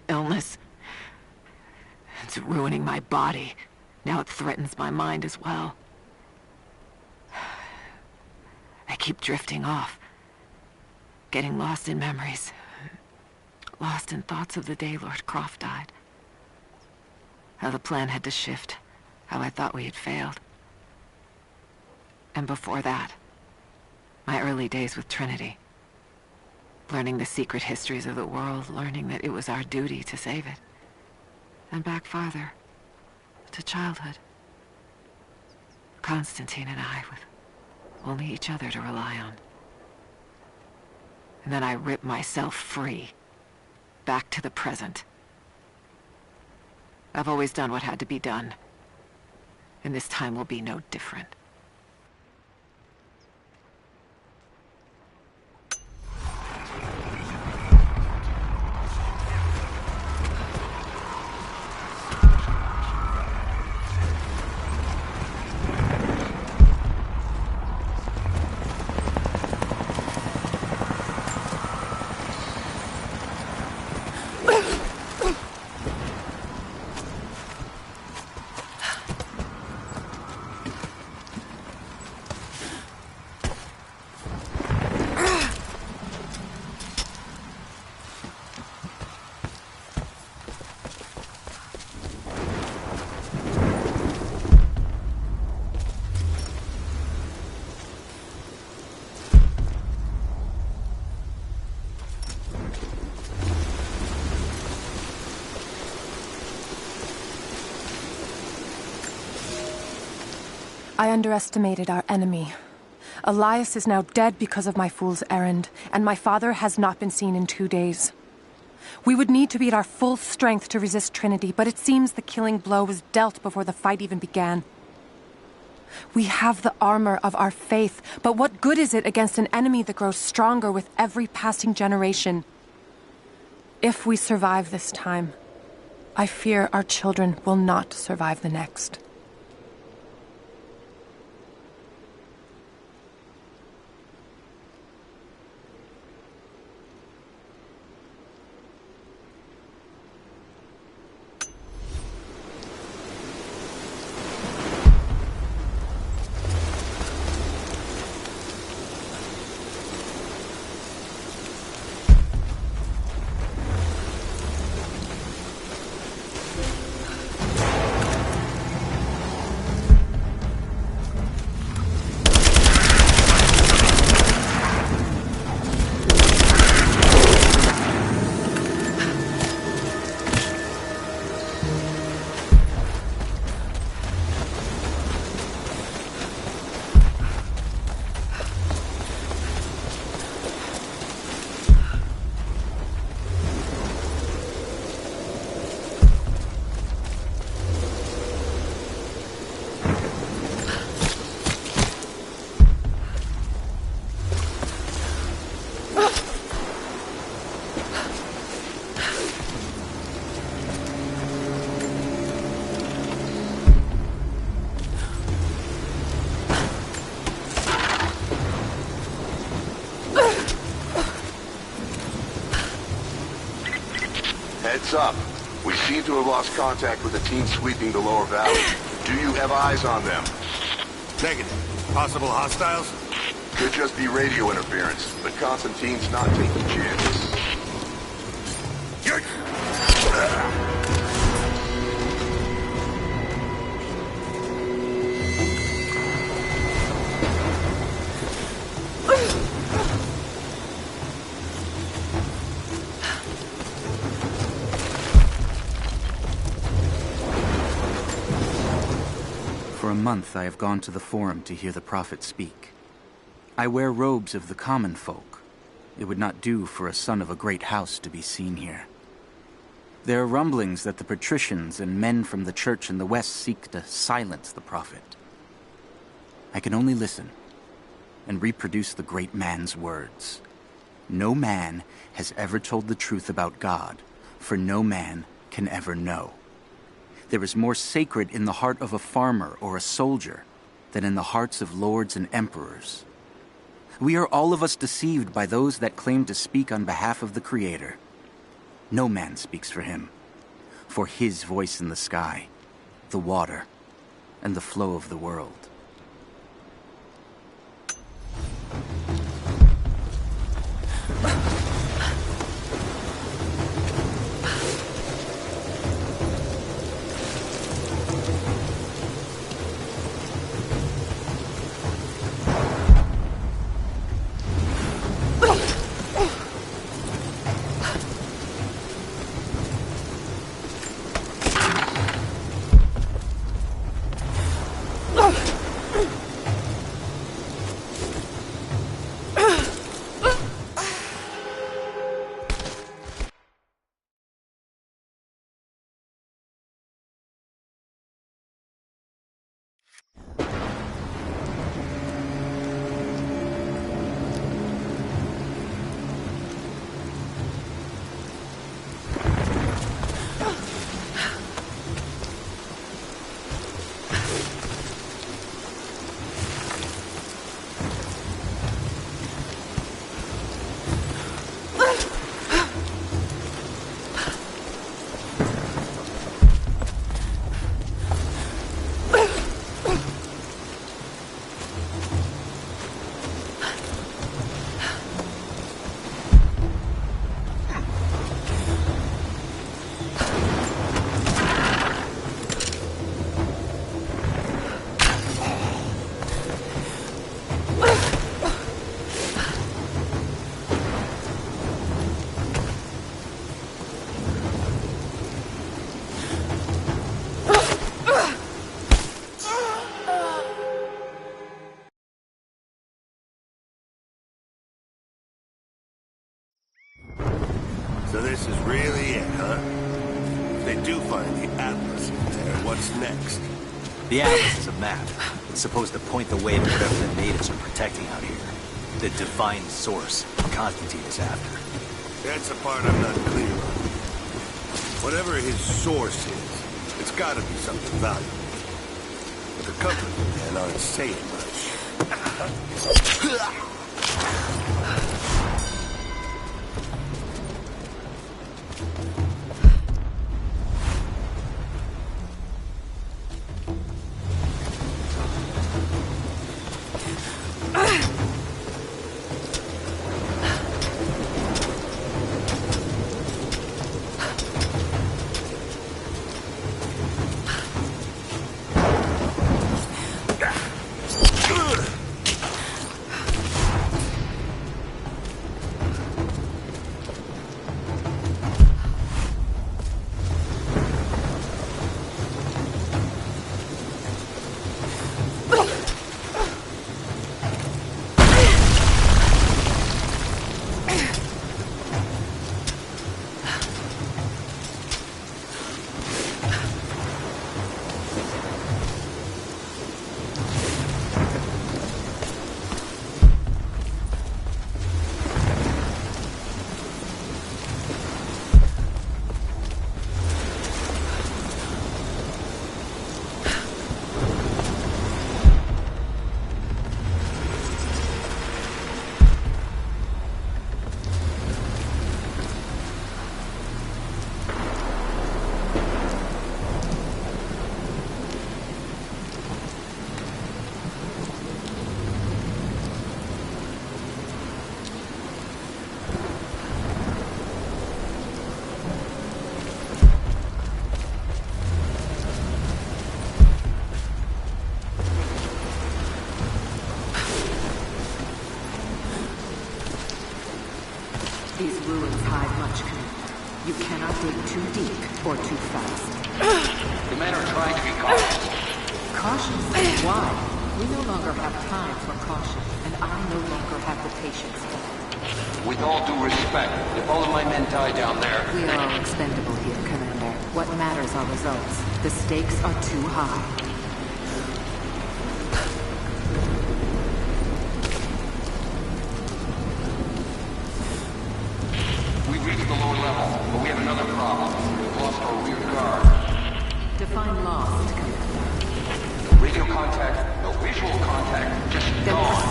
Illness. It's ruining my body. Now it threatens my mind as well. I keep drifting off. Getting lost in memories. Lost in thoughts of the day Lord Croft died. How the plan had to shift. How I thought we had failed. And before that, my early days with Trinity. Learning the secret histories of the world, learning that it was our duty to save it. And back farther, to childhood. Constantine and I, with only each other to rely on. And then I ripped myself free, back to the present. I've always done what had to be done, and this time will be no different. I underestimated our enemy. Elias is now dead because of my fool's errand, and my father has not been seen in 2 days. We would need to be at our full strength to resist Trinity, but it seems the killing blow was dealt before the fight even began. We have the armor of our faith, but what good is it against an enemy that grows stronger with every passing generation? If we survive this time, I fear our children will not survive the next. Heads up. We seem to have lost contact with the team sweeping the lower valley. Do you have eyes on them? Negative. Possible hostiles? Could just be radio interference, but Constantine's not taking chances. For a month I have gone to the Forum to hear the Prophet speak. I wear robes of the common folk. It would not do for a son of a great house to be seen here. There are rumblings that the patricians and men from the church in the west seek to silence the Prophet. I can only listen and reproduce the great man's words. No man has ever told the truth about God, for no man can ever know. There is more sacred in the heart of a farmer or a soldier than in the hearts of lords and emperors. We are all of us deceived by those that claim to speak on behalf of the Creator. No man speaks for him, for his voice in the sky, the water, and the flow of the world. So this is really it, huh? If they do find the Atlas in there, what's next? The Atlas is a map. It's supposed to point the way to whatever the natives are protecting out here. The divine source Constantine is after. That's the part I'm not clear on. Whatever his source is, it's gotta be something valuable. But the company men aren't saying much. These ruins hide much, Commander. You cannot dig too deep or too fast. The men are trying to be cautious. Cautious? Why? We no longer have time for caution, and I no longer have the patience. With all due respect, if all of my men die down there... We are all expendable here, Commander. What matters are results. The stakes are too high. We reached the lower level, but we have another problem. We've lost our rear guard. Define lost, Commander. Radio contact, no visual contact, just gone.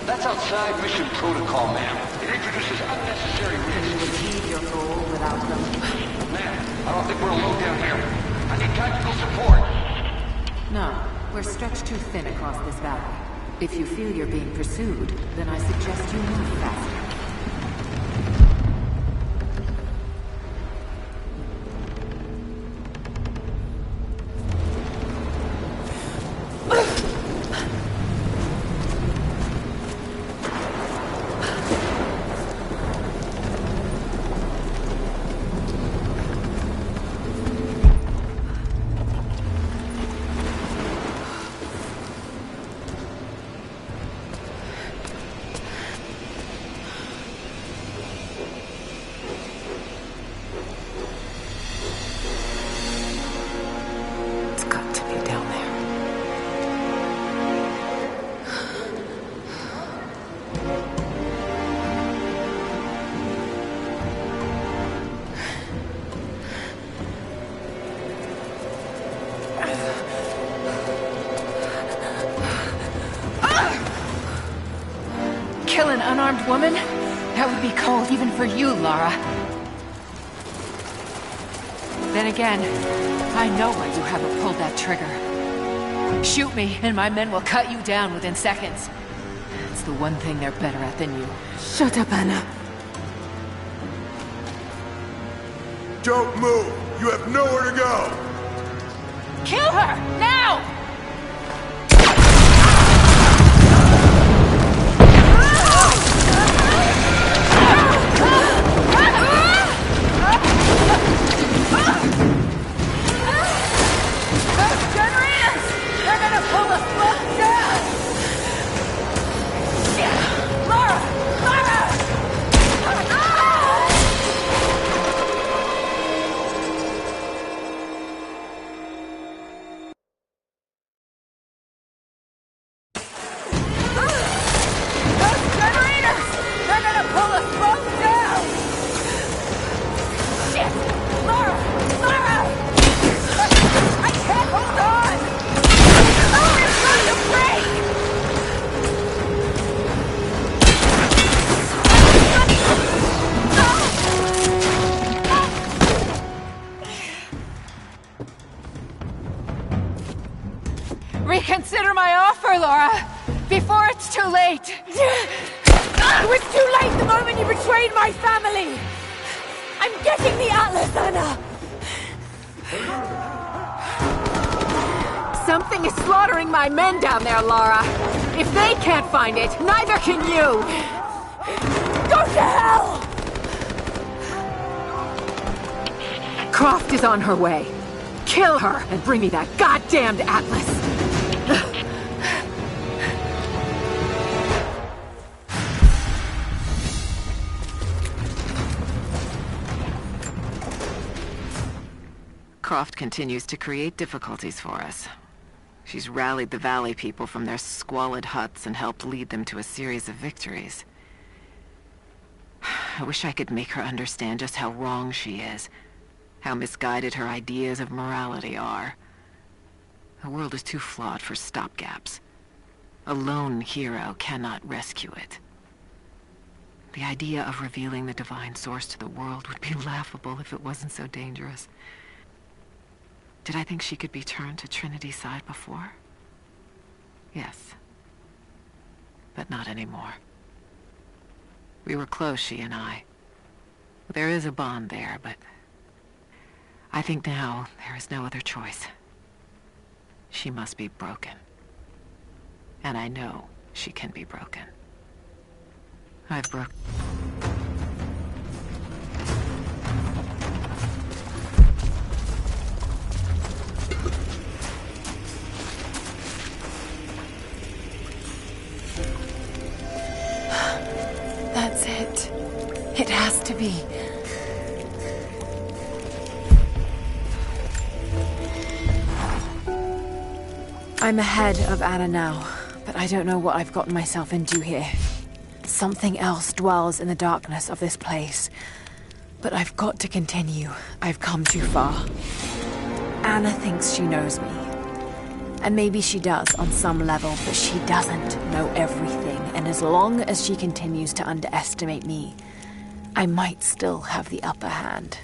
That's outside mission protocol, ma'am. It introduces unnecessary risk. Can you achieve your goal without them? Ma'am, I don't think we're alone down here. I need tactical support. No, we're stretched too thin across this valley. If you feel you're being pursued, then I suggest you move faster. Kill an unarmed woman? That would be cold even for you, Lara. Then again, I know why you haven't pulled that trigger. Shoot me, and my men will cut you down within seconds. It's the one thing they're better at than you. Shut up, Anna. Don't move! You have nowhere to go! Kill her! Now! Reconsider my offer, Laura, before it's too late. It was too late the moment you betrayed my family! I'm getting the Atlas, Anna! Something is slaughtering my men down there, Lara. If they can't find it, neither can you! Go to hell! Croft is on her way. Kill her and bring me that goddamned Atlas. Croft continues to create difficulties for us. She's rallied the Valley people from their squalid huts and helped lead them to a series of victories. I wish I could make her understand just how wrong she is, how misguided her ideas of morality are. The world is too flawed for stopgaps. A lone hero cannot rescue it. The idea of revealing the divine source to the world would be laughable if it wasn't so dangerous. Did I think she could be turned to Trinity's side before? Yes. But not anymore. We were close, she and I. There is a bond there, but I think now there is no other choice. She must be broken. And I know she can be broken. I've broken... It has to be. I'm ahead of Anna now, but I don't know what I've gotten myself into here. Something else dwells in the darkness of this place. But I've got to continue. I've come too far. Anna thinks she knows me. And maybe she does on some level, but she doesn't know everything. And as long as she continues to underestimate me, I might still have the upper hand.